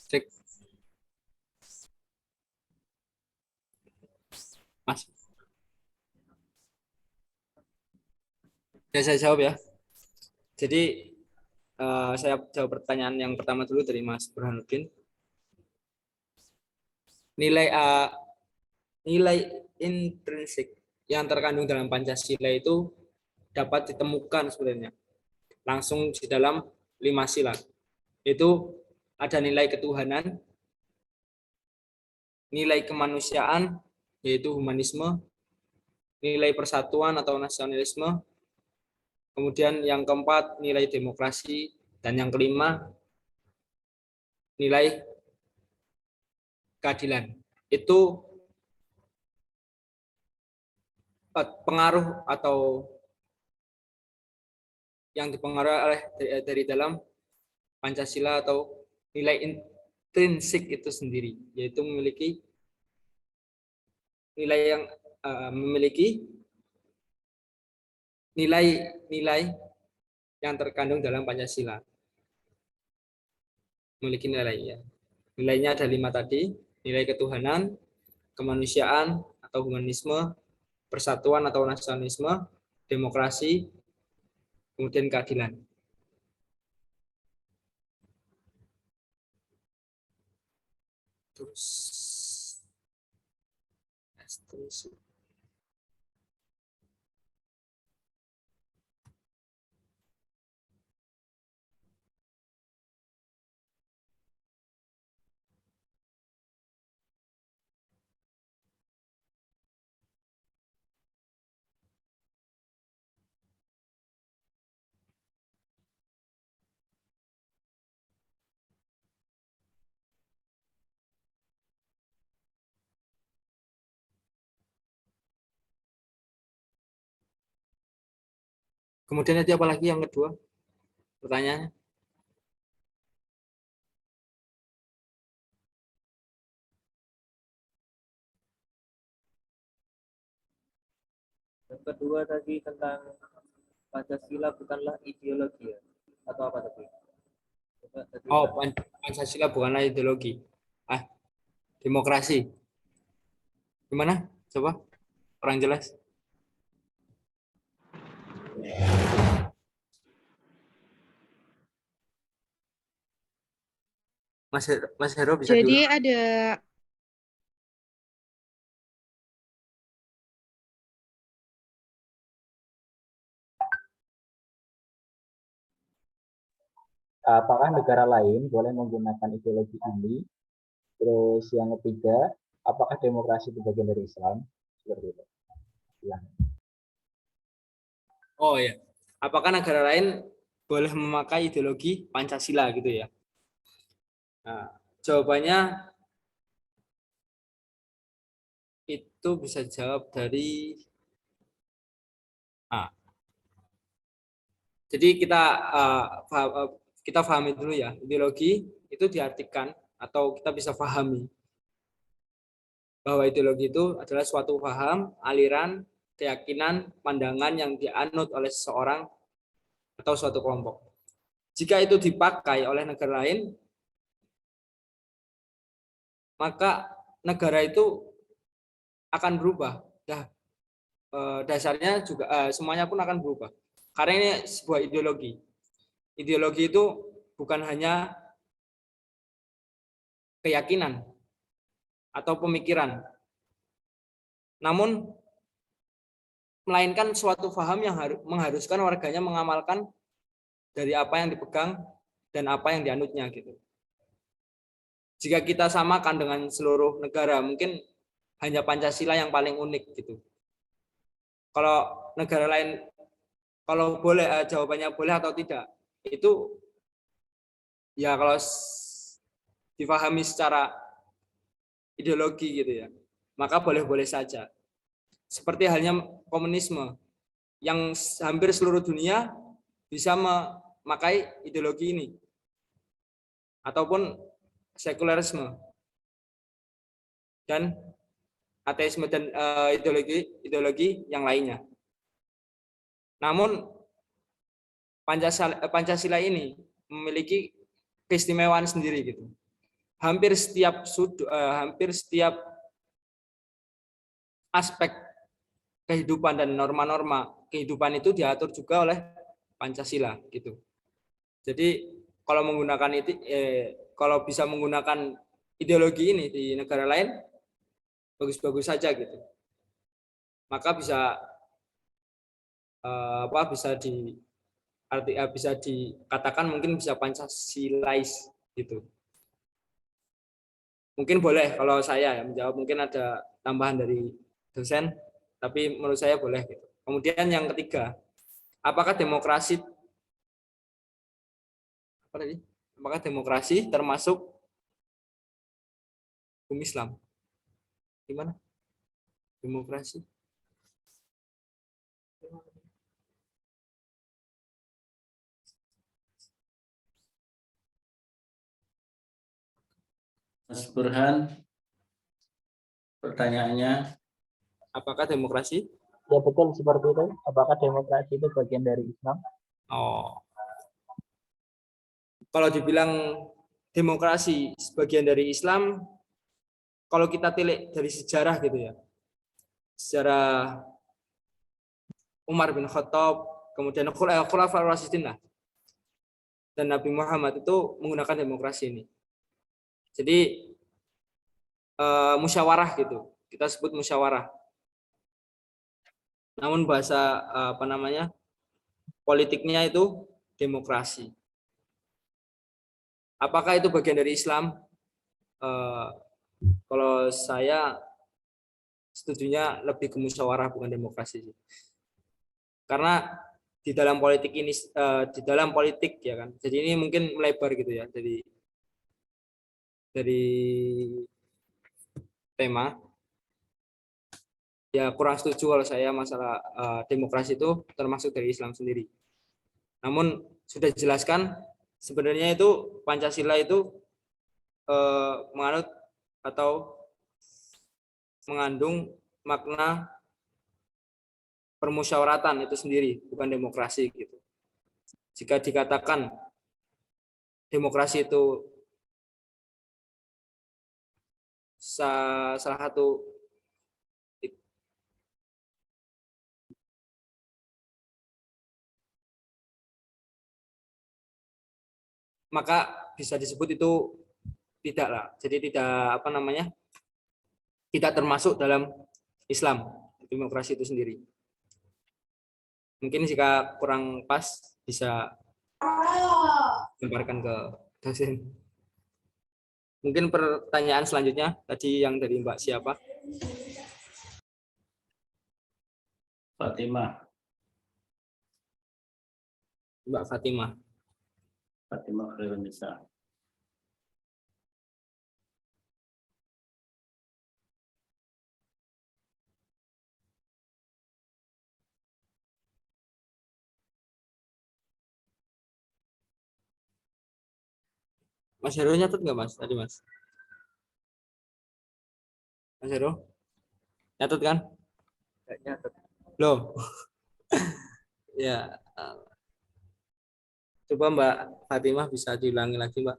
Cek. Mas. Ya, saya jawab ya. Jadi saya jawab pertanyaan yang pertama dulu dari Mas Burhanuddin. Nilai intrinsik yang terkandung dalam Pancasila itu dapat ditemukan sebenarnya langsung di dalam 5 sila. Itu ada nilai ketuhanan, nilai kemanusiaan yaitu humanisme, nilai persatuan atau nasionalisme, kemudian yang keempat nilai demokrasi, dan yang kelima nilai keadilan. Itu pengaruh atau yang dipengaruhi oleh dari dalam Pancasila atau nilai intrinsik itu sendiri, yaitu memiliki nilai yang memiliki nilai-nilai yang terkandung dalam Pancasila. Memiliki nilai ya. Nilainya ada 5 tadi, nilai ketuhanan, kemanusiaan atau humanisme, persatuan atau nasionalisme, demokrasi, kemudian keadilan. Terus Kemudian nanti apa lagi yang kedua? Pertanyaannya.
Yang kedua tadi tentang Pancasila bukanlah ideologi ya? Atau apa tadi?
Oh, Pancasila bukanlah ideologi. Demokrasi. Gimana? Coba kurang jelas. Mas Hero bisa
Jadi
diulang?
ada
Apakah negara lain boleh menggunakan ideologi ini? Terus yang ketiga, apakah demokrasi itu bagian dari Islam? Seperti itu. Ya.
Oh ya. Apakah negara lain boleh memakai ideologi Pancasila gitu ya? Nah, jawabannya itu bisa jawab dari A. Jadi kita pahami dulu ya, ideologi itu diartikan atau kita bisa pahami bahwa ideologi itu adalah suatu paham, aliran, keyakinan, pandangan yang dianut oleh seseorang atau suatu kelompok. Jika itu dipakai oleh negara lain, maka negara itu akan berubah. Dasarnya juga semuanya pun akan berubah. Karena ini sebuah ideologi. Ideologi itu bukan hanya keyakinan atau pemikiran, namun melainkan suatu paham yang mengharuskan warganya mengamalkan dari apa yang dipegang dan apa yang dianutnya gitu. Jika kita samakan dengan seluruh negara, mungkin hanya Pancasila yang paling unik gitu. Kalau negara lain, kalau boleh jawabannya boleh atau tidak, itu ya kalau dipahami secara ideologi gitu ya, maka boleh-boleh saja. Seperti halnya komunisme, yang hampir seluruh dunia bisa memakai ideologi ini. Ataupun sekulerisme dan ateisme dan ideologi yang lainnya. Namun Pancasila ini memiliki keistimewaan sendiri gitu. Hampir setiap aspek kehidupan dan norma-norma kehidupan itu diatur juga oleh Pancasila gitu. Jadi kalau bisa menggunakan ideologi ini di negara lain, bagus-bagus saja gitu. Maka bisa dikatakan mungkin bisa Pancasilais gitu. Mungkin boleh kalau saya menjawab, mungkin ada tambahan dari dosen, tapi menurut saya boleh gitu. Kemudian yang ketiga, apakah demokrasi termasuk hukum Islam? Gimana? Demokrasi.
Mas Burhan, pertanyaannya.
Apakah demokrasi?
Ya betul seperti itu. Apakah demokrasi itu bagian dari Islam?
Oh. Kalau dibilang demokrasi sebagian dari Islam, kalau kita tilik dari sejarah gitu ya. Sejarah Umar bin Khattab, kemudian Khulafaur Rasyidin lah. Dan Nabi Muhammad itu menggunakan demokrasi ini. Jadi musyawarah gitu. Kita sebut musyawarah. Namun bahasa politiknya itu demokrasi. Apakah itu bagian dari Islam? Kalau saya setujunya lebih ke musyawarah bukan demokrasi. Karena di dalam politik ini ya kan. Jadi ini mungkin melebar gitu ya dari tema. ya kurang setuju kalau saya masalah demokrasi itu termasuk dari Islam sendiri. Namun sudah dijelaskan sebenarnya itu Pancasila itu menganut atau mengandung makna permusyawaratan itu sendiri, bukan demokrasi gitu. Jika dikatakan demokrasi itu salah satu maka bisa disebut itu tidaklah. Jadi tidak tidak termasuk dalam Islam demokrasi itu sendiri. Mungkin jika kurang pas bisa lemparkan ke dosen. Mungkin pertanyaan selanjutnya tadi yang dari Mbak siapa?
Fatimah.
Mbak Fatimah.
Fatimah Khairun Nisa.
Mas Heru nyatet nggak Mas tadi Mas? Mas Heru nyatet kan?
Nggak nyatet.
Loh. Ya. Coba Mbak Fatimah bisa diulangi lagi Mbak.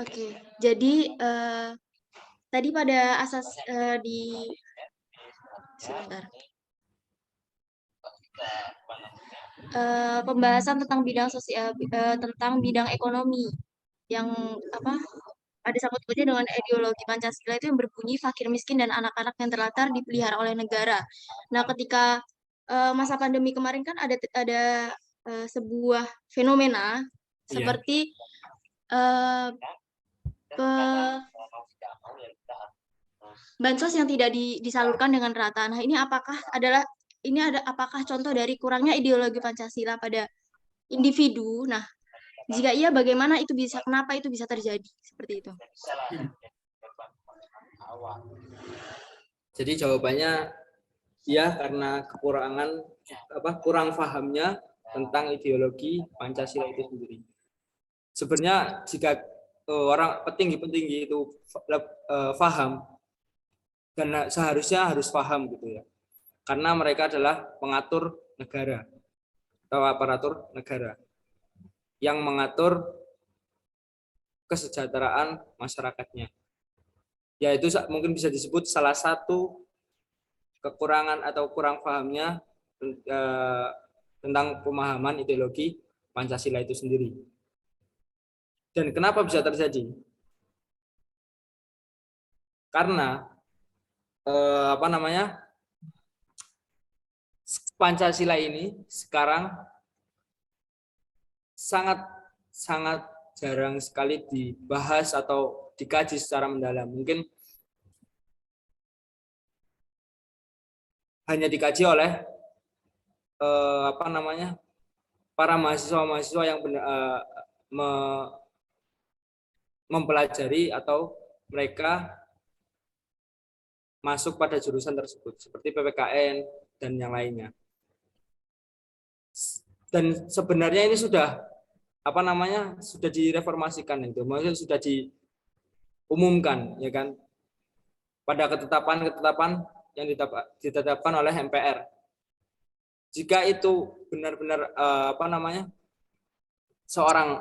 Oke, jadi tadi pada asas sebentar. Pembahasan tentang bidang sosial, tentang bidang ekonomi yang ada sangkut pautnya dengan ideologi Pancasila itu yang berbunyi fakir miskin dan anak-anak yang terlantar dipelihara oleh negara. Nah, ketika masa pandemi kemarin kan ada sebuah fenomena seperti bansos yang tidak disalurkan dengan rata. Nah, ini apakah contoh dari kurangnya ideologi Pancasila pada individu? Nah, jika iya, bagaimana itu bisa? Kenapa itu bisa terjadi seperti itu?
Jadi jawabannya ya karena kurang pahamnya tentang ideologi Pancasila itu sendiri. Sebenarnya jika orang petinggi-petinggi itu paham, dan seharusnya harus paham gitu ya, karena mereka adalah pengatur negara atau aparatur negara yang mengatur kesejahteraan masyarakatnya. Ya itu mungkin bisa disebut salah satu kekurangan atau kurang pahamnya tentang pemahaman ideologi Pancasila itu sendiri. Dan kenapa bisa terjadi? Karena Pancasila ini sekarang sangat jarang sekali dibahas atau dikaji secara mendalam. Mungkin hanya dikaji oleh para mahasiswa yang mempelajari atau mereka masuk pada jurusan tersebut seperti PPKN dan yang lainnya. Dan sebenarnya ini sudah sudah direformasikan itu, maksudnya sudah diumumkan ya kan pada ketetapan yang ditetapkan oleh MPR. Jika itu benar-benar seorang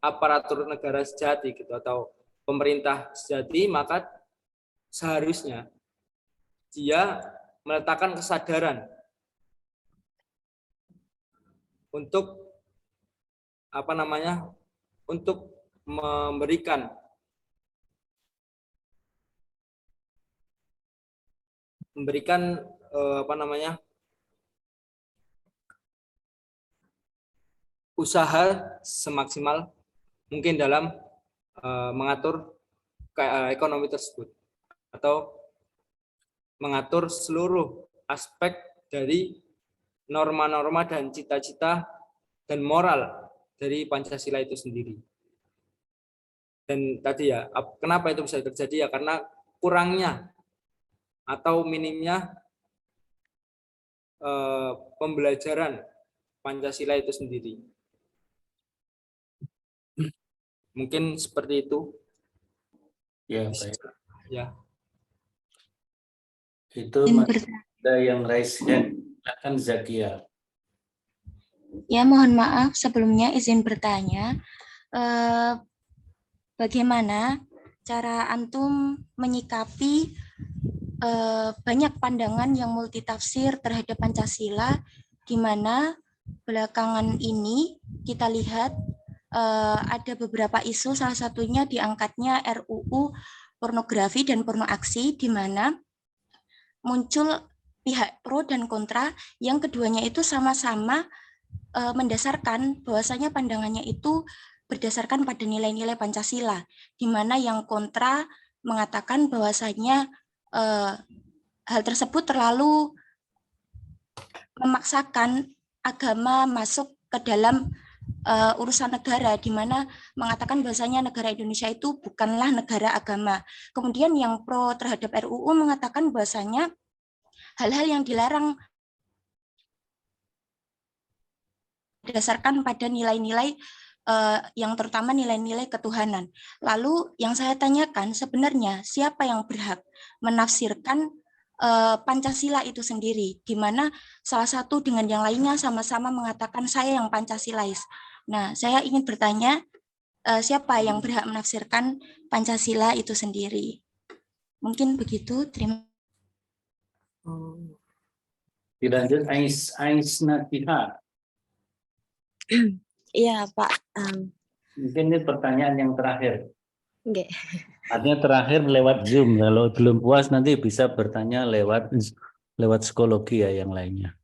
aparatur negara sejati gitu atau pemerintah sejati, maka seharusnya dia meletakkan kesadaran untuk untuk memberikan usaha semaksimal mungkin dalam mengatur ekonomi tersebut atau mengatur seluruh aspek dari norma-norma dan cita-cita dan moral dari Pancasila itu sendiri. Dan tadi ya, kenapa itu bisa terjadi ya? Karena kurangnya atau minimnya pembelajaran Pancasila itu sendiri. Mungkin seperti itu.
Ya, baik.
Ya.
Itu ada yang raise hand. Silakan Zakia.
Ya, mohon maaf sebelumnya izin bertanya, bagaimana cara antum menyikapi banyak pandangan yang multitafsir terhadap Pancasila, di mana belakangan ini kita lihat ada beberapa isu, salah satunya diangkatnya RUU pornografi dan porno aksi, di mana muncul pihak pro dan kontra, yang keduanya itu sama-sama mendasarkan bahwasanya pandangannya itu berdasarkan pada nilai-nilai Pancasila, di mana yang kontra mengatakan bahwasanya hal tersebut terlalu memaksakan agama masuk ke dalam urusan negara, di mana mengatakan bahwasanya negara Indonesia itu bukanlah negara agama. Kemudian yang pro terhadap RUU mengatakan bahwasanya hal-hal yang dilarang berdasarkan pada nilai-nilai yang terutama nilai-nilai ketuhanan. Lalu yang saya tanyakan sebenarnya siapa yang berhak menafsirkan Pancasila itu sendiri, di mana salah satu dengan yang lainnya sama-sama mengatakan saya yang Pancasilais. Nah, saya ingin bertanya siapa yang berhak menafsirkan Pancasila itu sendiri. Mungkin begitu, terima kasih.
Dilanjut Ais Natiha.
Iya, Pak.
Mungkin ini pertanyaan yang terakhir.
Nggak.
Artinya terakhir lewat Zoom. Kalau belum puas nanti bisa bertanya lewat psikologi ya yang lainnya.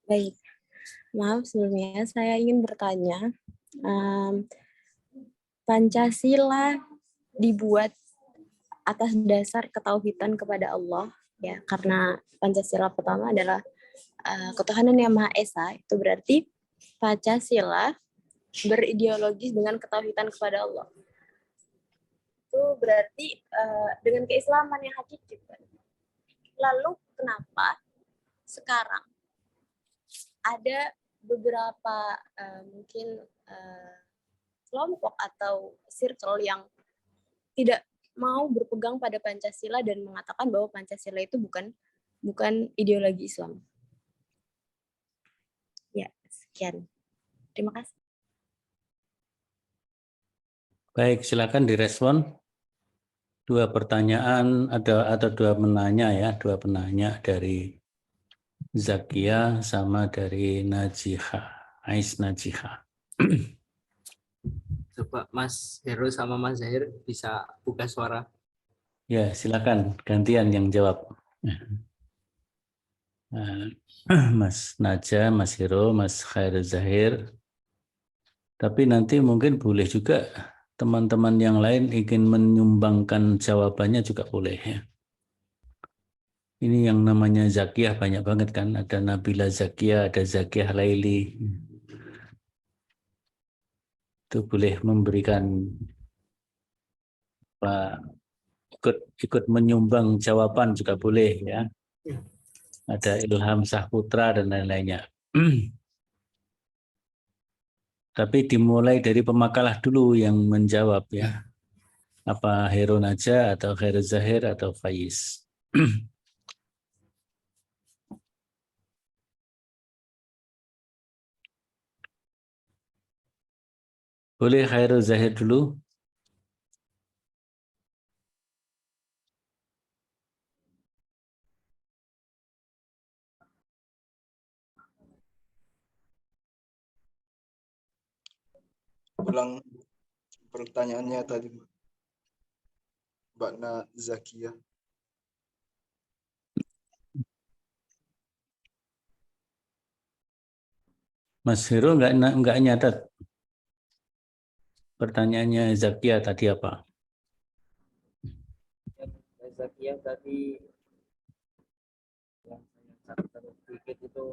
Baik. Maaf sebelumnya saya ingin bertanya. Pancasila dibuat atas dasar ketauhidan kepada Allah, ya, karena Pancasila pertama adalah ketuhanan yang Maha Esa. Itu berarti Pancasila berideologis dengan ketauhidan kepada Allah. Itu berarti dengan keislaman yang hakiki. Lalu kenapa sekarang ada beberapa mungkin kelompok atau circle yang tidak mau berpegang pada Pancasila dan mengatakan bahwa Pancasila itu bukan ideologi Islam? Ya, sekian. Terima kasih.
Baik, silakan direspon. Dua pertanyaan atau dua penanya dari Zakia sama dari Najiha, Ais Najiha.
Coba Mas Heru sama Mas Zahir bisa buka suara.
Ya, silakan gantian yang jawab. Mas Naja, Mas Hero, Mas Khair Zahir. Tapi nanti mungkin boleh juga teman-teman yang lain ingin menyumbangkan jawabannya juga boleh ya. Ini yang namanya Zakiyah banyak banget kan. Ada Nabila Zakiyah, ada Zakiyah Laili. Itu boleh memberikan ikut menyumbang jawaban juga boleh ya. Ada Ilham Sahputra dan lain-lainnya. Tapi dimulai dari pemakalah dulu yang menjawab ya. Apa Hero Naja atau Khair Zahir atau Faiz. Boleh Khair Zahir dulu.
Ulang pertanyaannya tadi, Mbak Zakia.
Mas Hero enggak nyatat. Pertanyaannya Zakia tadi apa?
Zakia tadi yang saya catat sedikit itu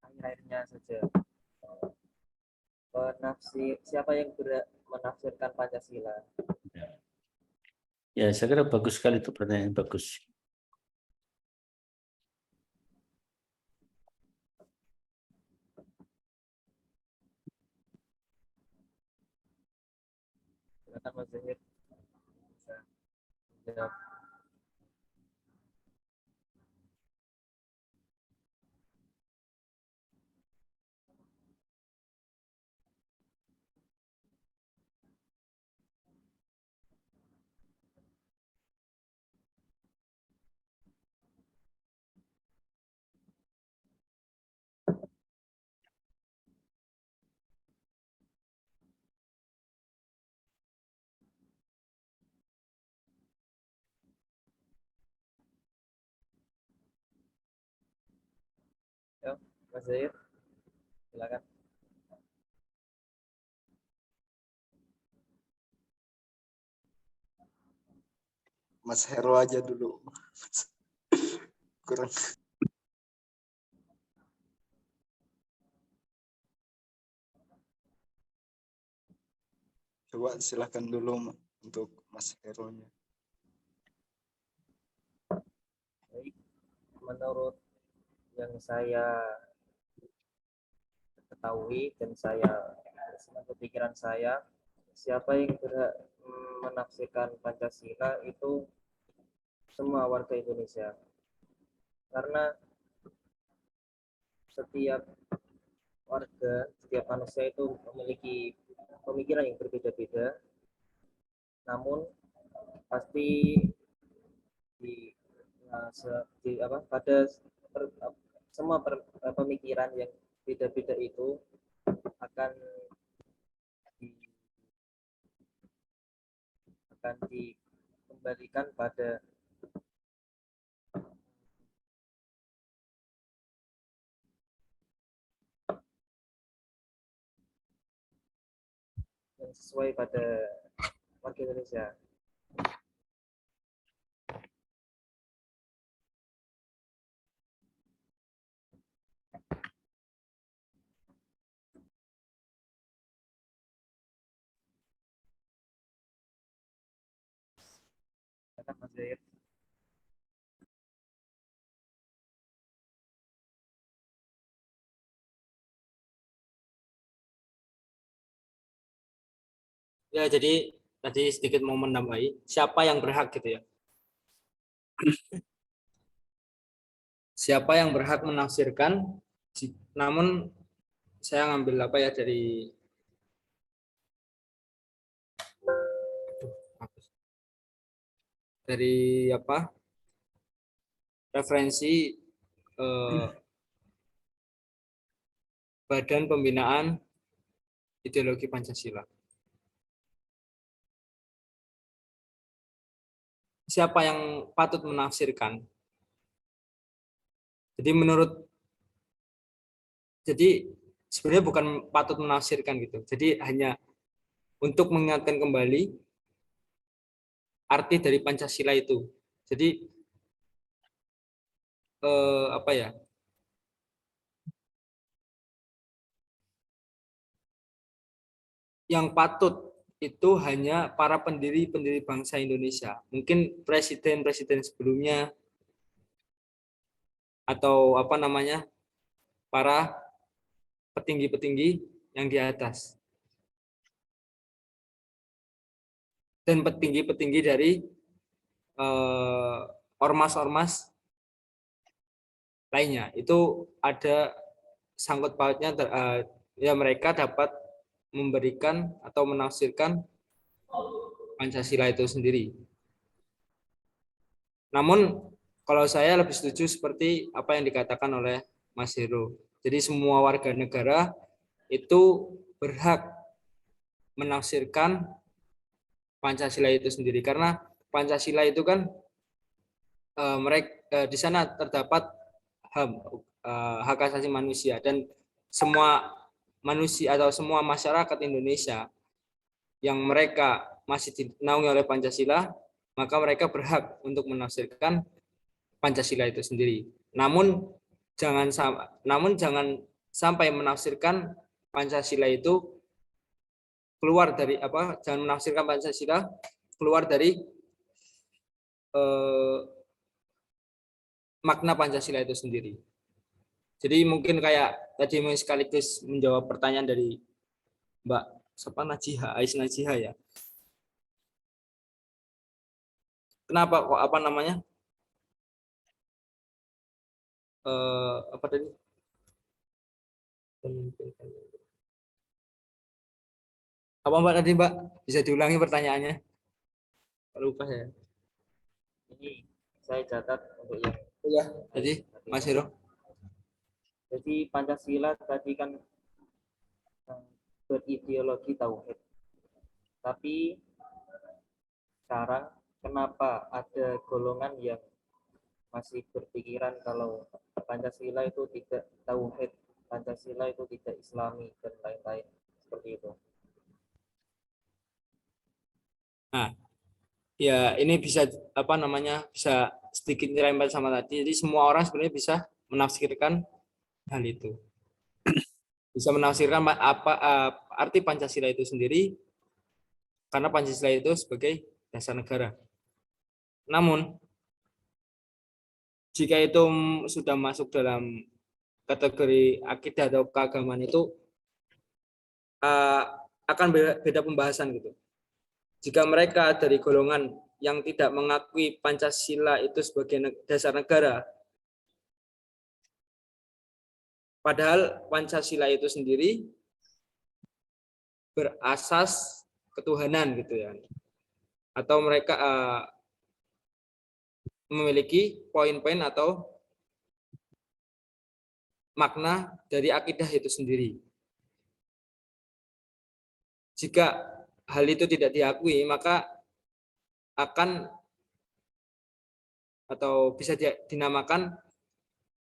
akhir-akhirnya saja. Siapa yang menafsirkan Pancasila?
Ya, saya kira bagus sekali itu, pertanyaan yang bagus.
Silakan Mas Zahir. Bisa menjawab. Ya, Mas Zahir, silakan.
Mas Hero aja dulu. Kurang. Coba silahkan dulu untuk Mas Hero-nya.
Baik, menurut yang saya ketahui dan saya pikiran saya, siapa yang berhak menafsirkan Pancasila itu semua warga Indonesia. Karena setiap warga, setiap manusia itu memiliki pemikiran yang berbeda-beda, namun pasti pada semua pemikiran yang beda-beda itu akan dikembalikan pada yang sesuai pada warga Indonesia. Mas Zahir.
Ya, jadi tadi sedikit mau menambahi siapa yang berhak gitu ya. Siapa yang berhak menafsirkan, namun saya ngambil apa ya dari apa referensi Badan Pembinaan Ideologi Pancasila. Siapa yang patut menafsirkan? Jadi sebenarnya bukan patut menafsirkan gitu. Jadi hanya untuk mengingatkan kembali arti dari Pancasila itu. Jadi apa ya? Yang patut itu hanya para pendiri-pendiri bangsa Indonesia. Mungkin presiden-presiden sebelumnya atau apa namanya? Para petinggi-petinggi yang di atas. Dan petinggi-petinggi dari ormas-ormas lainnya. Itu ada sangkut pautnya ya mereka dapat memberikan atau menafsirkan Pancasila itu sendiri. Namun kalau saya lebih setuju seperti apa yang dikatakan oleh Mas Hero. Jadi semua warga negara itu berhak menafsirkan Pancasila itu sendiri karena Pancasila itu kan mereka di sana terdapat hak asasi manusia dan semua manusia atau semua masyarakat Indonesia yang mereka masih dinaungi oleh Pancasila, maka mereka berhak untuk menafsirkan Pancasila itu sendiri. Namun jangan sampai menafsirkan Pancasila itu keluar dari jangan menafsirkan Pancasila keluar dari makna Pancasila itu sendiri. Jadi mungkin kayak tadi sekaligus menjawab pertanyaan dari Mbak siapa Ais Najiha ya. Kenapa kok apa namanya? Apa tadi? Apa Mbak tadi Mbak? Bisa diulangi pertanyaannya? Lupa saya.
Ini saya catat untuk yang
Ya, jadi Mas Hero.
Jadi Pancasila tadi kan berideologi tauhid. Tapi sekarang kenapa ada golongan yang masih berpikiran kalau Pancasila itu tidak tauhid, Pancasila itu tidak Islami dan lain-lain seperti itu.
Nah, ya ini bisa apa namanya? Bisa sedikit nyerempet sama tadi. Jadi semua orang sebenarnya bisa menafsirkan hal itu. Bisa menafsirkan apa arti Pancasila itu sendiri karena Pancasila itu sebagai dasar negara. Namun jika itu sudah masuk dalam kategori akidah atau keagamaan itu akan beda pembahasan gitu. Jika mereka dari golongan yang tidak mengakui Pancasila itu sebagai dasar negara, padahal Pancasila itu sendiri berasas ketuhanan gitu ya. Atau mereka memiliki poin-poin atau makna dari akidah itu sendiri. Jika hal itu tidak diakui, maka akan atau bisa dinamakan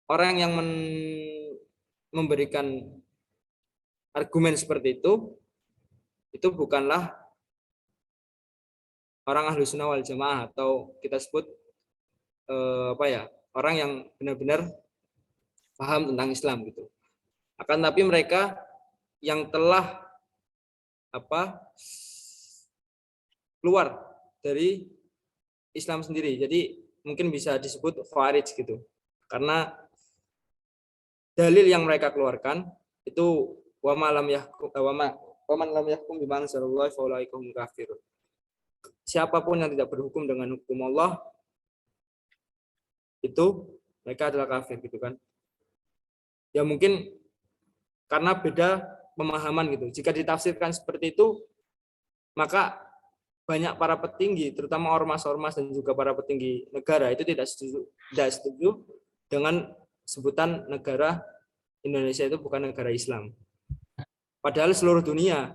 orang yang memberikan argumen seperti itu bukanlah orang ahlu sunnah wal jamaah atau kita sebut orang yang benar-benar paham tentang Islam gitu. Akan tapi mereka yang telah keluar dari Islam sendiri. Jadi mungkin bisa disebut khawarij gitu. Karena dalil yang mereka keluarkan itu waman lam yahkum bima anzalallahu fa ulaika humul kafirun. Siapapun yang tidak berhukum dengan hukum Allah itu mereka adalah kafir gitu kan. Ya mungkin karena beda pemahaman gitu. Jika ditafsirkan seperti itu, maka banyak para petinggi, terutama ormas-ormas dan juga para petinggi negara itu tidak setuju dengan sebutan negara Indonesia itu bukan negara Islam. Padahal seluruh dunia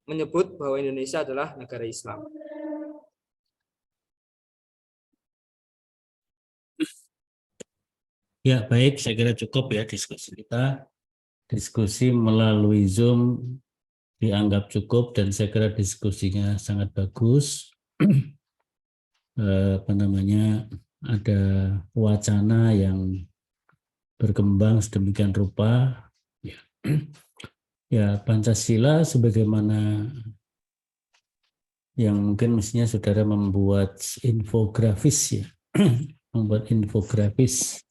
menyebut bahwa Indonesia adalah negara Islam.
Ya, baik, saya kira cukup ya diskusi kita. Diskusi melalui Zoom dianggap cukup dan saya kira diskusinya sangat bagus. Ada wacana yang berkembang sedemikian rupa. Ya, Pancasila sebagaimana yang mungkin mestinya saudara membuat infografis ya, membuat infografis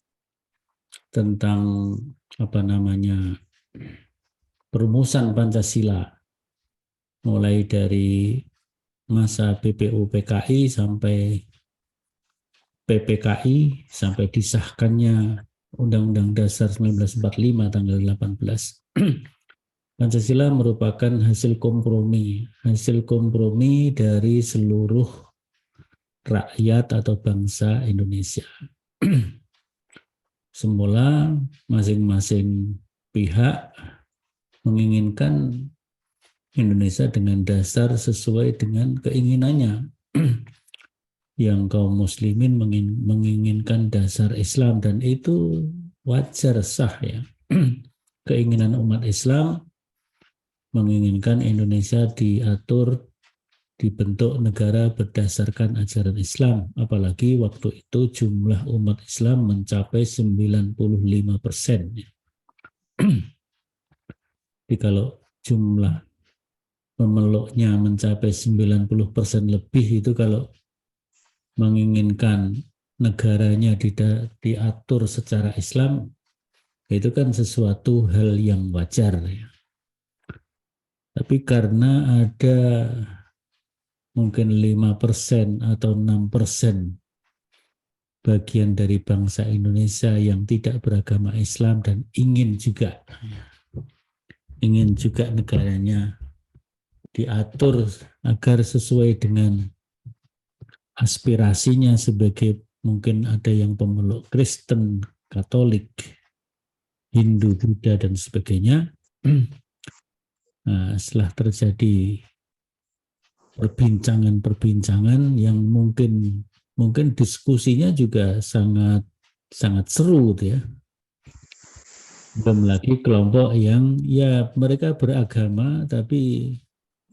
tentang perumusan Pancasila mulai dari masa PPU-PKI sampai PPKI sampai disahkannya Undang-Undang Dasar 1945 tanggal 18. Pancasila merupakan hasil kompromi dari seluruh rakyat atau bangsa Indonesia. Semula masing-masing pihak menginginkan Indonesia dengan dasar sesuai dengan keinginannya. Yang kaum muslimin menginginkan dasar Islam dan itu wajar sah ya. Keinginan umat Islam menginginkan Indonesia dibentuk negara berdasarkan ajaran Islam, apalagi waktu itu jumlah umat Islam mencapai 95%. Jadi kalau jumlah pemeluknya mencapai 90% lebih itu kalau menginginkan negaranya diatur secara Islam, itu kan sesuatu hal yang wajar. Ya. Tapi karena ada mungkin 5% atau 6% bagian dari bangsa Indonesia yang tidak beragama Islam dan ingin juga negaranya diatur agar sesuai dengan aspirasinya, sebagai mungkin ada yang pemeluk Kristen, Katolik, Hindu, Buddha, dan sebagainya. Nah, setelah terjadi perbincangan yang mungkin diskusinya juga sangat seru ya. Belum lagi kelompok yang ya mereka beragama tapi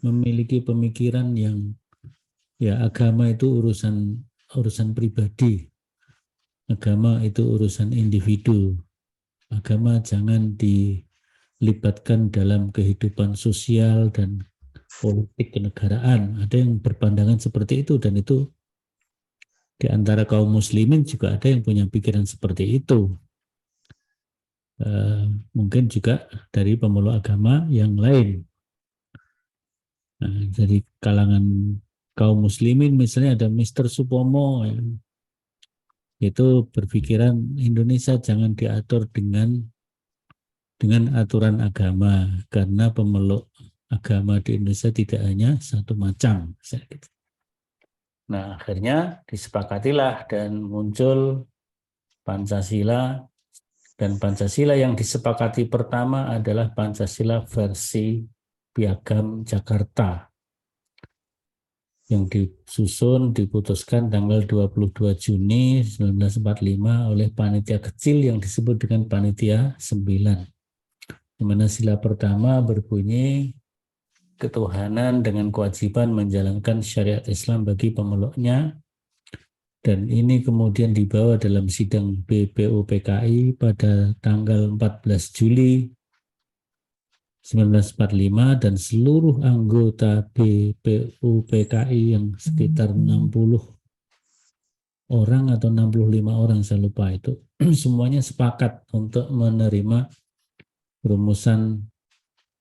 memiliki pemikiran yang ya agama itu urusan pribadi. Agama itu urusan individu. Agama jangan dilibatkan dalam kehidupan sosial dan politik kenegaraan. Ada yang berpandangan seperti itu, dan itu di antara kaum muslimin juga ada yang punya pikiran seperti itu. Mungkin juga dari pemeluk agama yang lain. Nah, dari kalangan kaum muslimin misalnya ada Mr. Supomo yang itu berpikiran Indonesia jangan diatur dengan aturan agama, karena pemeluk agama di Indonesia tidak hanya satu macam. Nah, akhirnya disepakatilah dan muncul Pancasila, dan Pancasila yang disepakati pertama adalah Pancasila versi Piagam Jakarta yang diputuskan tanggal 22 Juni 1945 oleh panitia kecil yang disebut dengan Panitia 9. Di mana sila pertama berbunyi ketuhanan dengan kewajiban menjalankan syariat Islam bagi pemeluknya, dan ini kemudian dibawa dalam sidang BPUPKI pada tanggal 14 Juli 1945, dan seluruh anggota BPUPKI yang sekitar 60 orang atau 65 orang, saya lupa itu, semuanya sepakat untuk menerima rumusan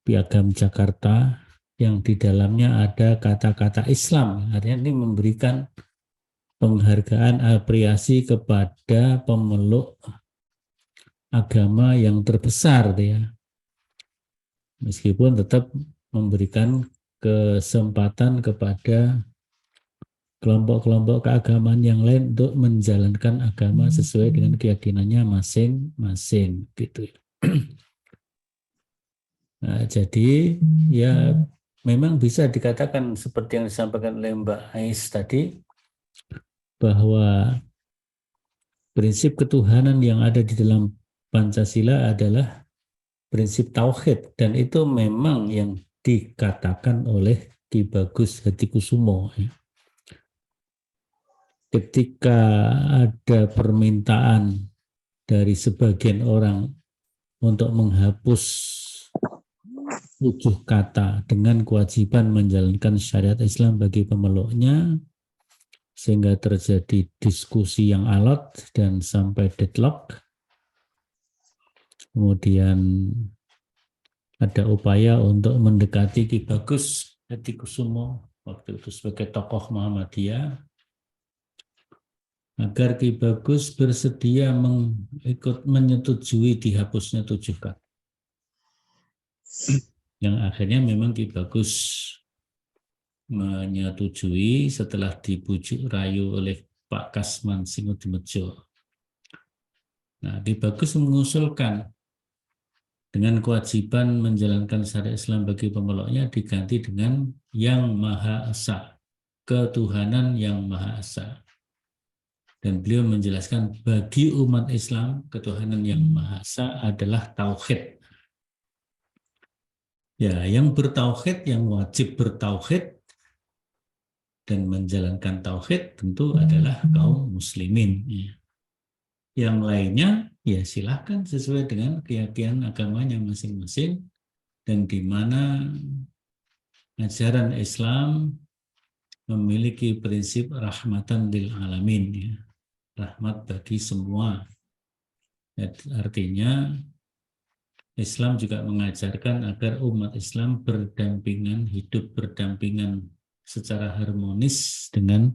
Piagam Jakarta yang di dalamnya ada kata-kata Islam. Artinya ini memberikan penghargaan apresiasi kepada pemeluk agama yang terbesar ya. Meskipun tetap memberikan kesempatan kepada kelompok-kelompok keagamaan yang lain untuk menjalankan agama sesuai dengan keyakinannya masing-masing gitu. Nah, jadi ya memang bisa dikatakan seperti yang disampaikan oleh Mbak Ais tadi, bahwa prinsip ketuhanan yang ada di dalam Pancasila adalah prinsip tauhid, dan itu memang yang dikatakan oleh Ki Bagus Hadikusumo. Ketika ada permintaan dari sebagian orang untuk menghapus 7 kata dengan kewajiban menjalankan syariat Islam bagi pemeluknya, sehingga terjadi diskusi yang alot dan sampai deadlock. Kemudian ada upaya untuk mendekati Ki Bagus Hadikusumo waktu itu sebagai tokoh Muhammadiyah, agar Ki Bagus bersedia menyetujui dihapusnya 7 kata. Yang akhirnya memang Ki Bagus menyetujui setelah dibujuk rayu oleh Pak Kasman Singodimejo. Nah, Ki Bagus mengusulkan dengan kewajiban menjalankan syariat Islam bagi pemeluknya diganti dengan Yang Maha Esa, ketuhanan Yang Maha Esa. Dan beliau menjelaskan bagi umat Islam ketuhanan Yang Maha Esa adalah tauhid. Ya, yang bertauhid, yang wajib bertauhid dan menjalankan tauhid tentu adalah kaum muslimin. Yang lainnya ya silahkan sesuai dengan keyakinan agamanya masing-masing, dan di mana ajaran Islam memiliki prinsip rahmatan lil alamin, ya. Rahmat bagi semua. Artinya Islam juga mengajarkan agar umat Islam berdampingan, hidup berdampingan secara harmonis dengan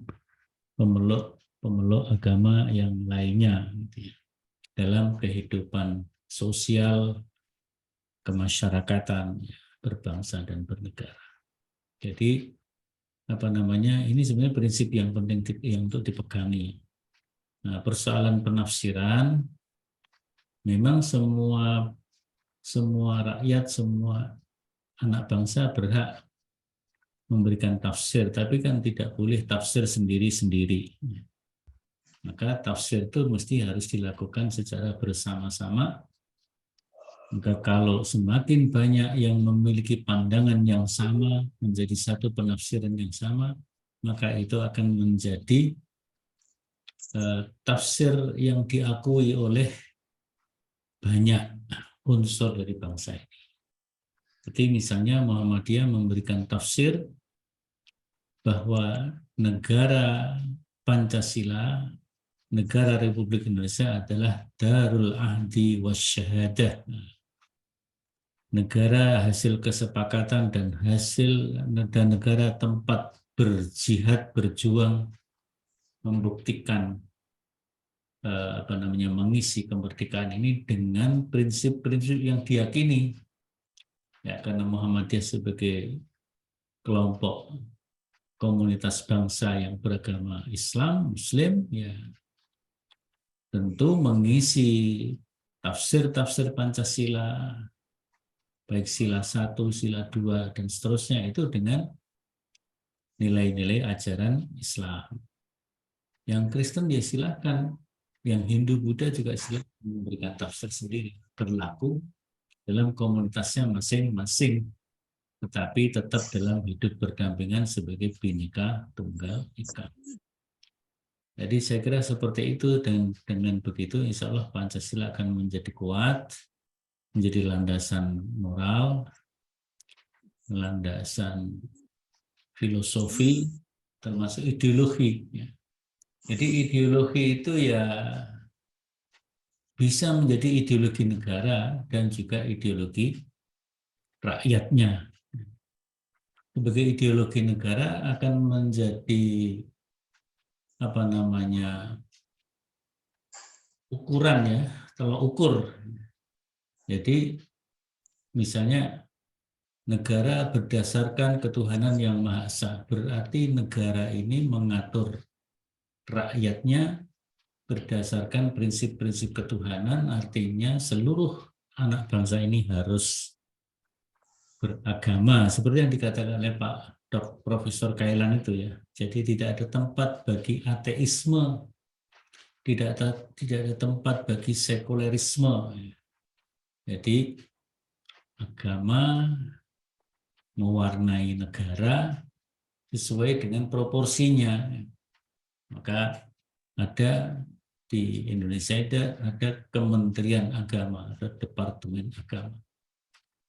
pemeluk agama yang lainnya gitu ya, dalam kehidupan sosial, kemasyarakatan, berbangsa dan bernegara. Jadi ini sebenarnya prinsip yang penting yang untuk dipegangi. Nah, persoalan penafsiran, memang semua rakyat, semua anak bangsa berhak memberikan tafsir, tapi kan tidak boleh tafsir sendiri-sendiri. Maka tafsir itu mesti harus dilakukan secara bersama-sama. Maka kalau semakin banyak yang memiliki pandangan yang sama, menjadi satu penafsiran yang sama, maka itu akan menjadi tafsir yang diakui oleh banyak unsur dari bangsa ini. Seperti misalnya Muhammadiyah memberikan tafsir bahwa negara Pancasila, negara Republik Indonesia adalah Darul Ahdi Wasyahadah, negara hasil kesepakatan dan negara tempat berjihad, berjuang, membuktikan mengisi kemerdekaan ini dengan prinsip-prinsip yang diyakini. Ya, karena Muhammadiyah sebagai kelompok komunitas bangsa yang beragama Islam, Muslim, ya tentu mengisi tafsir-tafsir Pancasila, baik sila 1, sila 2, dan seterusnya itu dengan nilai-nilai ajaran Islam. Yang Kristen ya silakan, yang Hindu, Buddha juga silakan memberikan tafsir sendiri, berlaku dalam komunitasnya masing-masing, tetapi tetap dalam hidup berdampingan sebagai Bhinneka Tunggal Ika. Jadi saya kira seperti itu, dan dengan begitu insya Allah Pancasila akan menjadi kuat, menjadi landasan moral, landasan filosofi, termasuk ideologi. Jadi ideologi itu ya bisa menjadi ideologi negara dan juga ideologi rakyatnya. Sebagai ideologi negara akan menjadi ukuran, ya, tolak ukur. Jadi misalnya negara berdasarkan ketuhanan yang Maha Esa, berarti negara ini mengatur rakyatnya berdasarkan prinsip-prinsip ketuhanan, artinya seluruh anak bangsa ini harus beragama, seperti yang dikatakan oleh Pak Profesor Kailan itu, ya. Jadi tidak ada tempat bagi ateisme, tidak ada tempat bagi sekulerisme. Jadi agama mewarnai negara sesuai dengan proporsinya. Maka ada di Indonesia ada Kementerian Agama, ada Departemen Agama.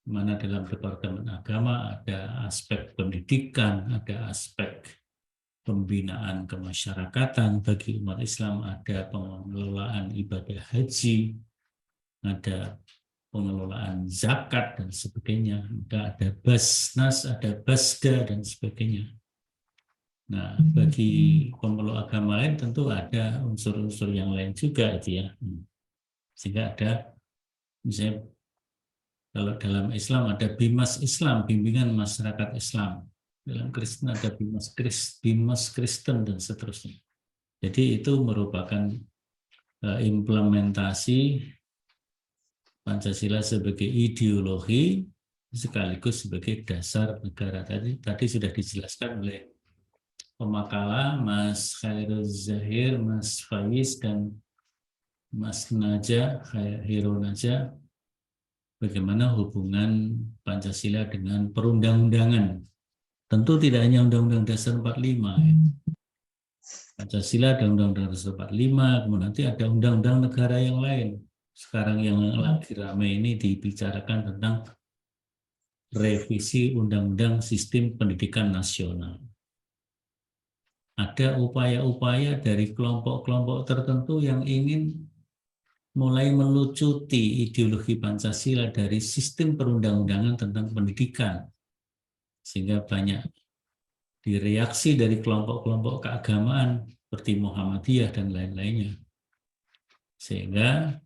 Mana dalam Departemen Agama ada aspek pendidikan, ada aspek pembinaan kemasyarakatan bagi umat Islam, ada pengelolaan ibadah haji, ada pengelolaan zakat dan sebagainya. Ada Basnas, ada Basda dan sebagainya. Nah, bagi pemeluk agama lain tentu ada unsur-unsur yang lain juga itu, ya. Sehingga ada misalnya kalau dalam Islam ada Bimas Islam, bimbingan masyarakat Islam. Dalam Kristen ada Bimas Kristen dan seterusnya. Jadi itu merupakan implementasi Pancasila sebagai ideologi sekaligus sebagai dasar negara. Tadi sudah dijelaskan oleh pemakala Mas Khairul Zahir, Mas Faiz, dan Mas Naja, Hero Naja, bagaimana hubungan Pancasila dengan perundang-undangan. Tentu tidak hanya Undang-Undang Dasar 45. Pancasila ada Undang-Undang Dasar 45, kemudian nanti ada undang-undang negara yang lain. Sekarang yang lagi ramai ini dibicarakan tentang revisi Undang-Undang Sistem Pendidikan Nasional. ada upaya-upaya dari kelompok-kelompok tertentu yang ingin mulai melucuti ideologi Pancasila dari sistem perundang-undangan tentang pendidikan. Sehingga banyak direaksi dari kelompok-kelompok keagamaan seperti Muhammadiyah dan lain-lainnya. Sehingga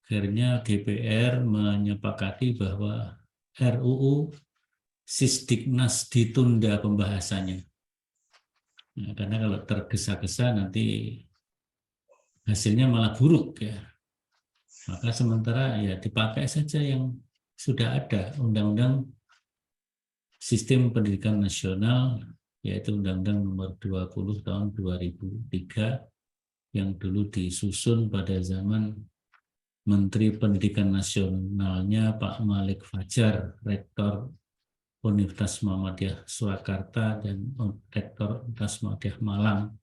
akhirnya DPR menyepakati bahwa RUU Sisdiknas ditunda pembahasannya. Nah, karena kalau tergesa-gesa nanti hasilnya malah buruk ya. Maka sementara ya dipakai saja yang sudah ada, Undang-Undang Sistem Pendidikan Nasional, yaitu Undang-Undang Nomor 20 tahun 2003 yang dulu disusun pada zaman Menteri Pendidikan Nasionalnya Pak Malik Fajar, Rektor Universitas Muhammadiyah Surakarta dan Rektor Universitas Muhammadiyah Malang,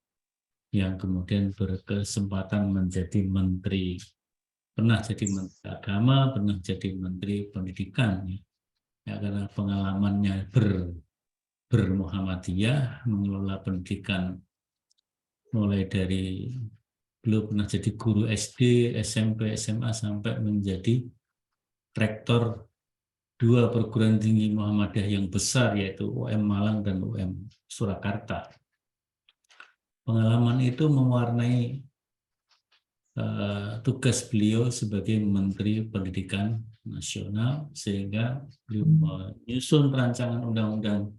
yang kemudian berkesempatan menjadi menteri, pernah jadi menteri agama, pernah jadi menteri pendidikan, ya karena pengalamannya bermuhammadiyah, mengelola pendidikan mulai dari beliau pernah jadi guru SD, SMP, SMA sampai menjadi rektor 2 perguruan tinggi Muhammadiyah yang besar, yaitu UM Malang dan UM Surakarta. Pengalaman itu mewarnai tugas beliau sebagai Menteri Pendidikan Nasional, sehingga beliau menyusun rancangan undang-undang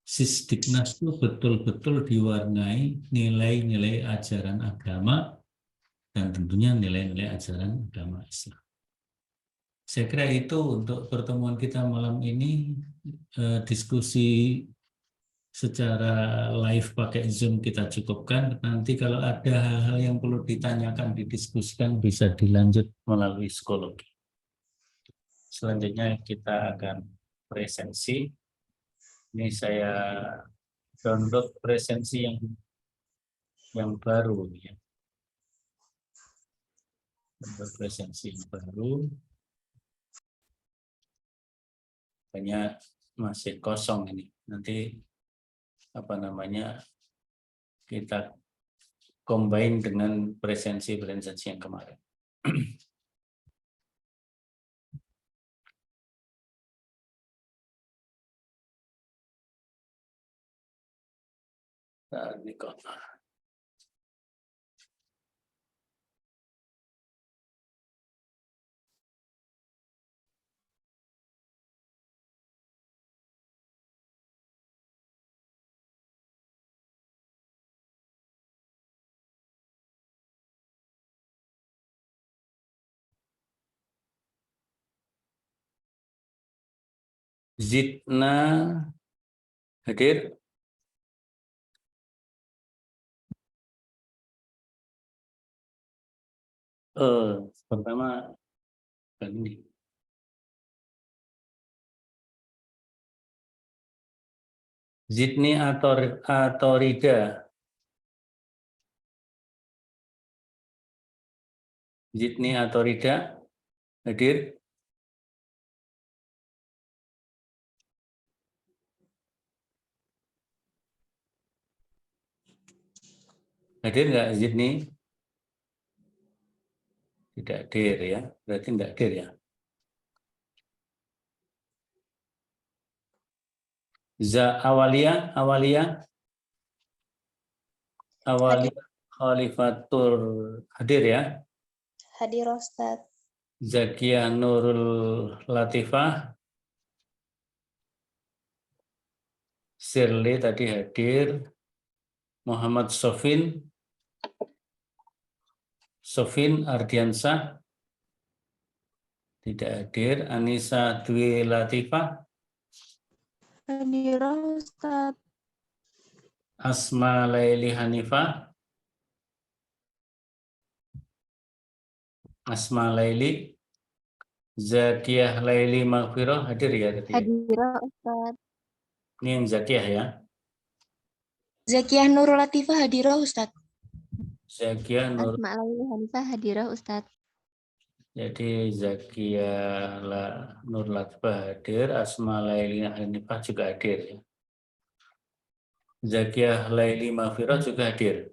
Sisdiknas itu betul-betul diwarnai nilai-nilai ajaran agama dan tentunya nilai-nilai ajaran agama Islam. Saya kira itu untuk pertemuan kita malam ini. Diskusi secara live pakai Zoom kita cukupkan. Nanti kalau ada hal-hal yang perlu ditanyakan, didiskusikan, bisa dilanjut melalui psikologi. Selanjutnya kita akan presensi. Ini saya download presensi yang baru ya. Download presensi yang baru. Banyak masih kosong ini. Nanti kita combine dengan presensi yang kemarin. Ini kok. Zidna hadir? Pertama ini. Zidni Atorida. Zidni Atorida hadir? Hadir nggak Zidni? Tidak hadir ya, berarti tidak hadir ya. Awalia Khalifatur hadir ya.
Hadir Ustadz.
Zakia Nurul Latifah. Shirley tadi hadir. Muhammad Sofin Ardiansah tidak hadir. Anissa Dwi Latifah.
Hadir Ustadz.
Asma Laili Hanifah. Asma Laili. Zakiyah Laili Maghfirah hadir ya tadi.
Hadir Ustadz.
Ini yang Zakiyah ya.
Zakiyah Nurul Latifah hadirah Ustadz.
Zakiyah Nur.
Asma Laili Hanifah hadirah Ustadz.
Jadi Zakiyah Nur Latifah hadir, Asma Laili Hanifah juga hadir ya. Zakiah Laili Mafirah juga hadir.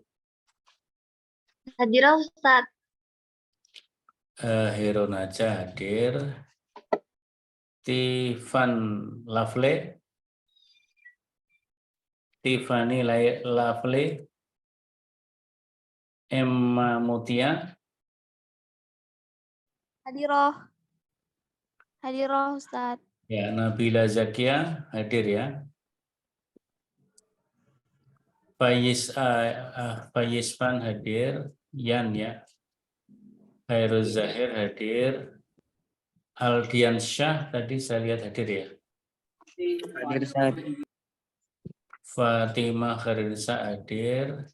Hadir Ustaz.
Heronaja hadir. Tiffany Lovely, Emma Mutia,
Hadiroh Ustaz.
ya, Nabila Zakia hadir ya. Fayispan hadir, Yan ya. Khairul Zahir hadir. Aldian Syah tadi saya lihat hadir ya.
Hadir Ustaz.
Fatimah Khairunisa hadir.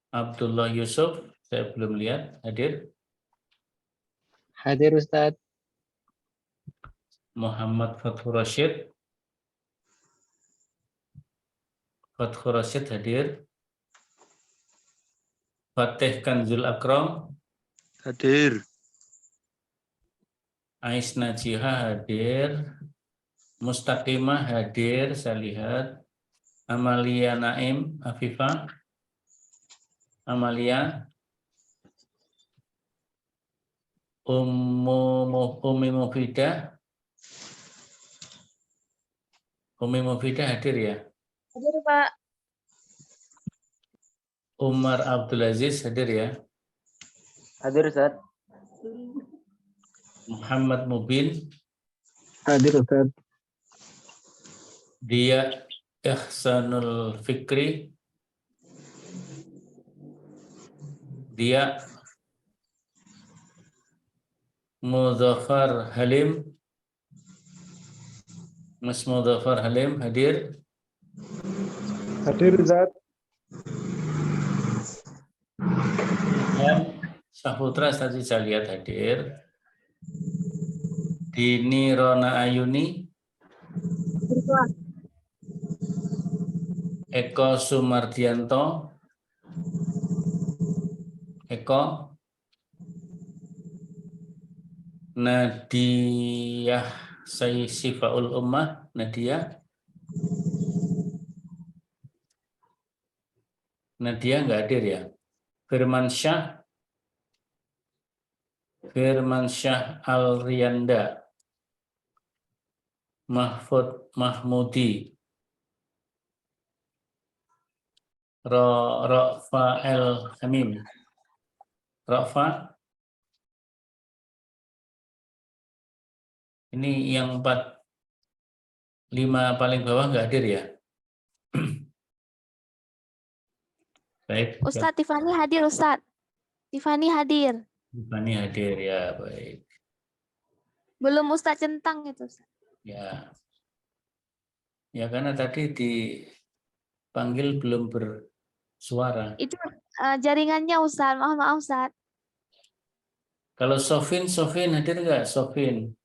Abdullah Yusuf saya belum lihat hadir.
Hadir Ustaz.
Muhammad Fathur Rashid. Fathur Rashid hadir. Fatih Kanzul Akram.
Hadir.
Ais Najiha hadir. Mustaqimah hadir, saya lihat. Amalia Naim Afifah. Amalia. Umi Mufidah. Umi Mufidah hadir ya.
Hadir Pak.
Umar Abdul Aziz hadir ya.
Hadir Ustaz.
Muhammad Mubin.
Hadir Ustaz.
Dia Ihsanul Fikri. Dia Muzaffar Halim. Mas Muzaffar Halim hadir.
Hadir Ustaz.
Dan Saputra tadi saya lihat hadir. Dini Rona Ayuni. Eko Sumardianto. Eko. Nadia Sifaul Ummah. Nadia. Nadia nggak hadir ya. Firman Syah Al-Riyanda. Mahfud Mahmudi. Rafa El Hamim. Rafa. Ini yang 5 paling bawah nggak hadir ya. Baik.
Ustaz Tiffany hadir Ustaz. Tiffany hadir.
Tiffany hadir ya, baik.
Belum Ustaz Centang itu Ustaz.
Ya. Ya karena tadi dipanggil belum bersuara.
Itu jaringannya Ustaz. Maaf Ustaz.
Kalau Sofin hadir nggak? Sofin.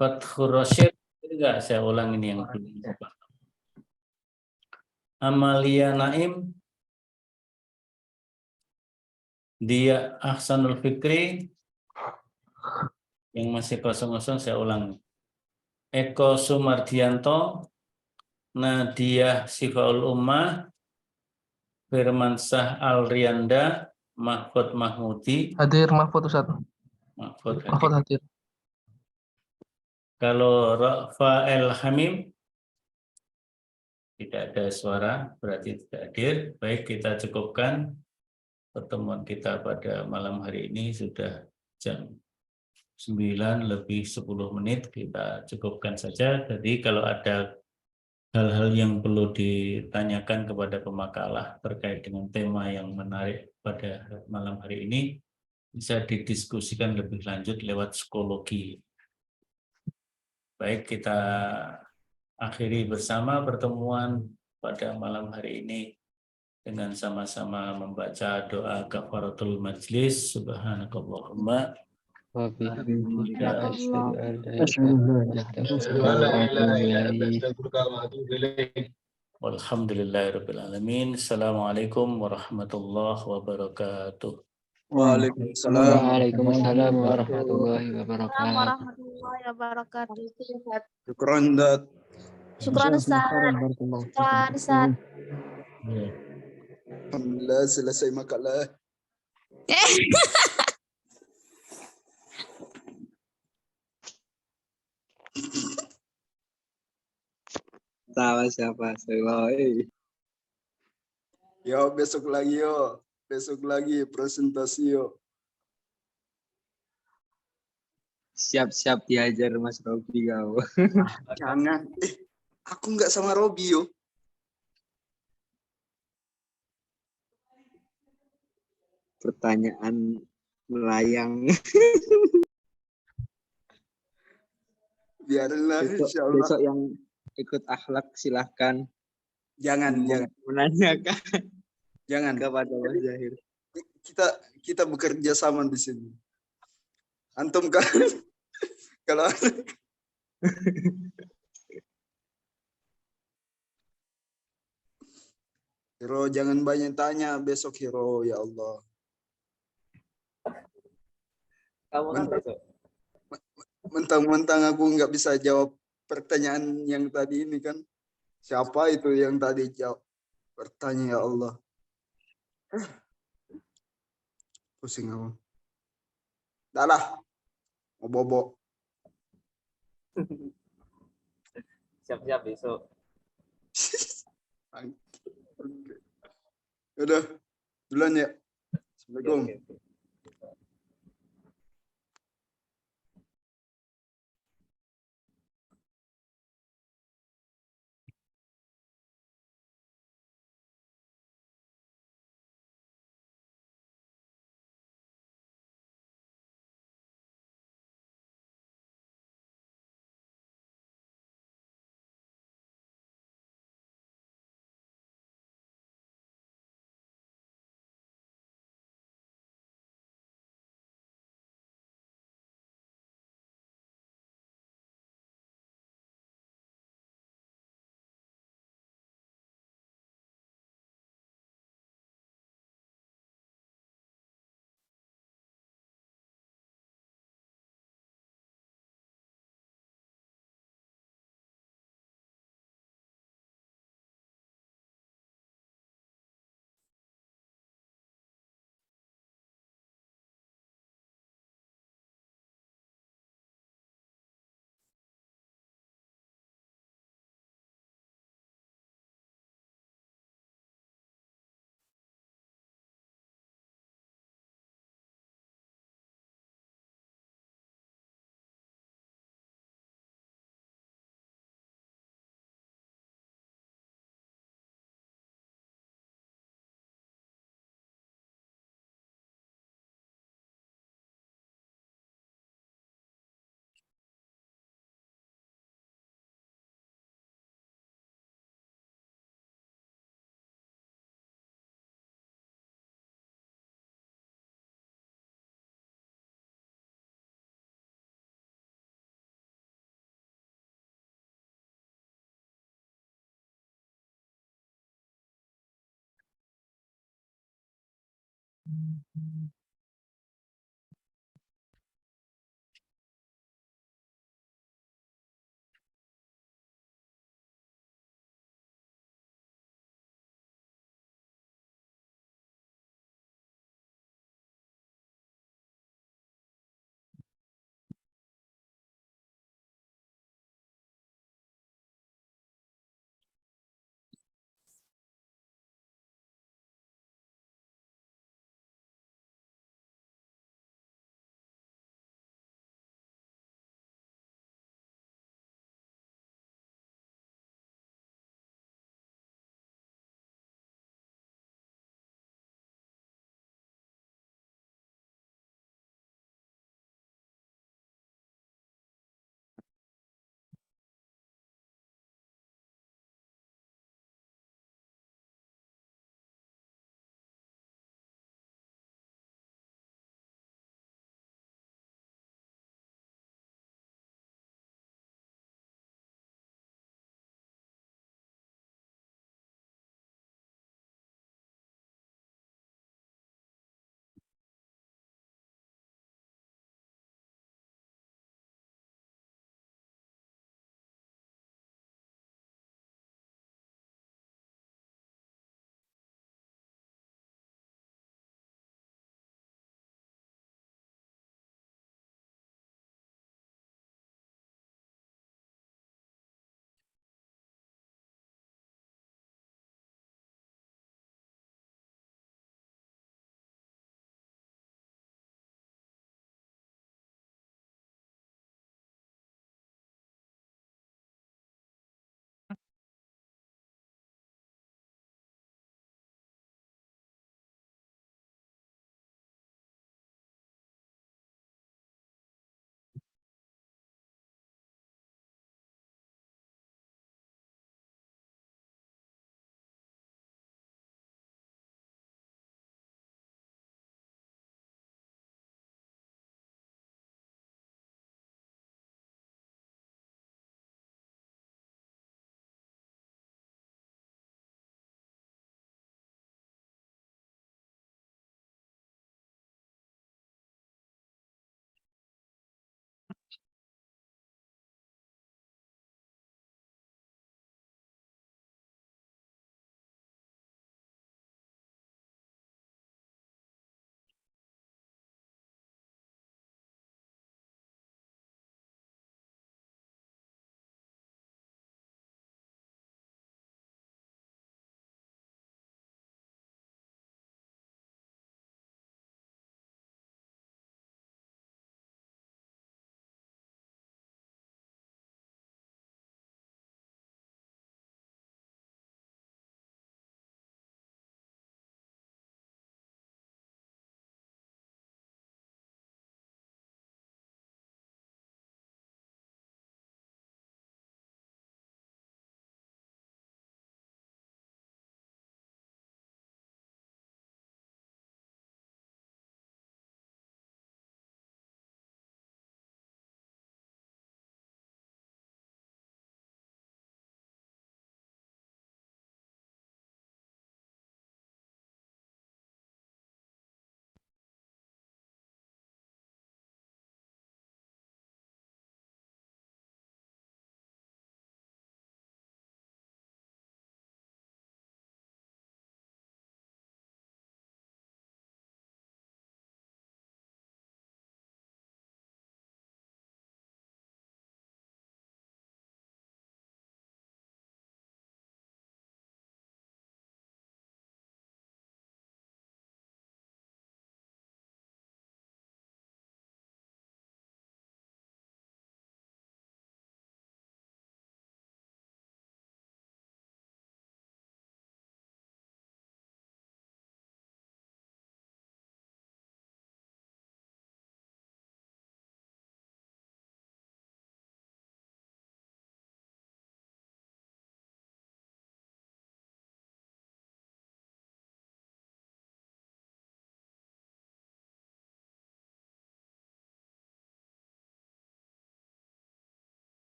Fathur Rashid hadir nggak? Saya ulang ini yang belum. Amalia Naim. Dia Ahsanul Fikri. Yang masih kosong-kosong saya ulang. Eko Sumardianto. Nadia Sifaul Ummah. Firmansyah Al-Riyanda. Mahfud Mahmudi.
Hadir Mahfud Ustaz.
Mahfud
hadir.
Kalau Rafa El Hamim tidak ada suara, berarti tidak hadir. Baik, kita cukupkan pertemuan kita pada malam hari ini. Sudah jam 9:10 kita cukupkan saja. Jadi kalau ada hal-hal yang perlu ditanyakan kepada pemakalah terkait dengan tema yang menarik pada malam hari ini, bisa didiskusikan lebih lanjut lewat psikologi. Baik, kita akhiri bersama pertemuan pada malam hari ini dengan sama-sama membaca doa kafaratul majlis. Subhanakallahumma
Wa bihamdika asyhadu an la
Walhamdulillahirabbil alamin. Assalamualaikum warahmatullahi wabarakatuh.
Waalaikumsalam.
Waalaikumsalam warahmatullahi wabarakatuh.
Assalamualaikum warahmatullahi wabarakatuh.
Waalaikumsalam warahmatullahi wabarakatuh.
Assalamualaikum warahmatullahi wabarakatuh. Assalamualaikum warahmatullahi wabarakatuh. Assalamualaikum warahmatullahi wabarakatuh. Assalamualaikum warahmatullahi wabarakatuh.
Syukran Dat.
Syukran Ustaz. Syukran Ustaz.
Ya.
Alhamdulillah selesai makalah.
Tahu siapa saya.
Yo, besok lagi yo. Besok lagi presentasi yo.
Siap-siap diajar Mas Robi kau.
Jangan. Aku nggak sama Robi yo.
Pertanyaan melayang.
Biarlah
Besok,
insya Allah.
besok yang ikut akhlak silahkan
Jangan.
menanyakan
Jangan.
kepada Mas Zahir.
Kita bekerja sama di sini. Antum kan kalau Hiro jangan banyak tanya besok Hiro ya Allah.
Kamu kan besok.
Mentang-mentang aku nggak bisa jawab pertanyaan yang tadi ini kan. Siapa itu yang tadi jawab? Bertanya ya Allah. Pusing aku. Dah lah. Mau bobo.
Siap-siap besok.
Udah. Duluan ya. Assalamualaikum.
Oke, oke.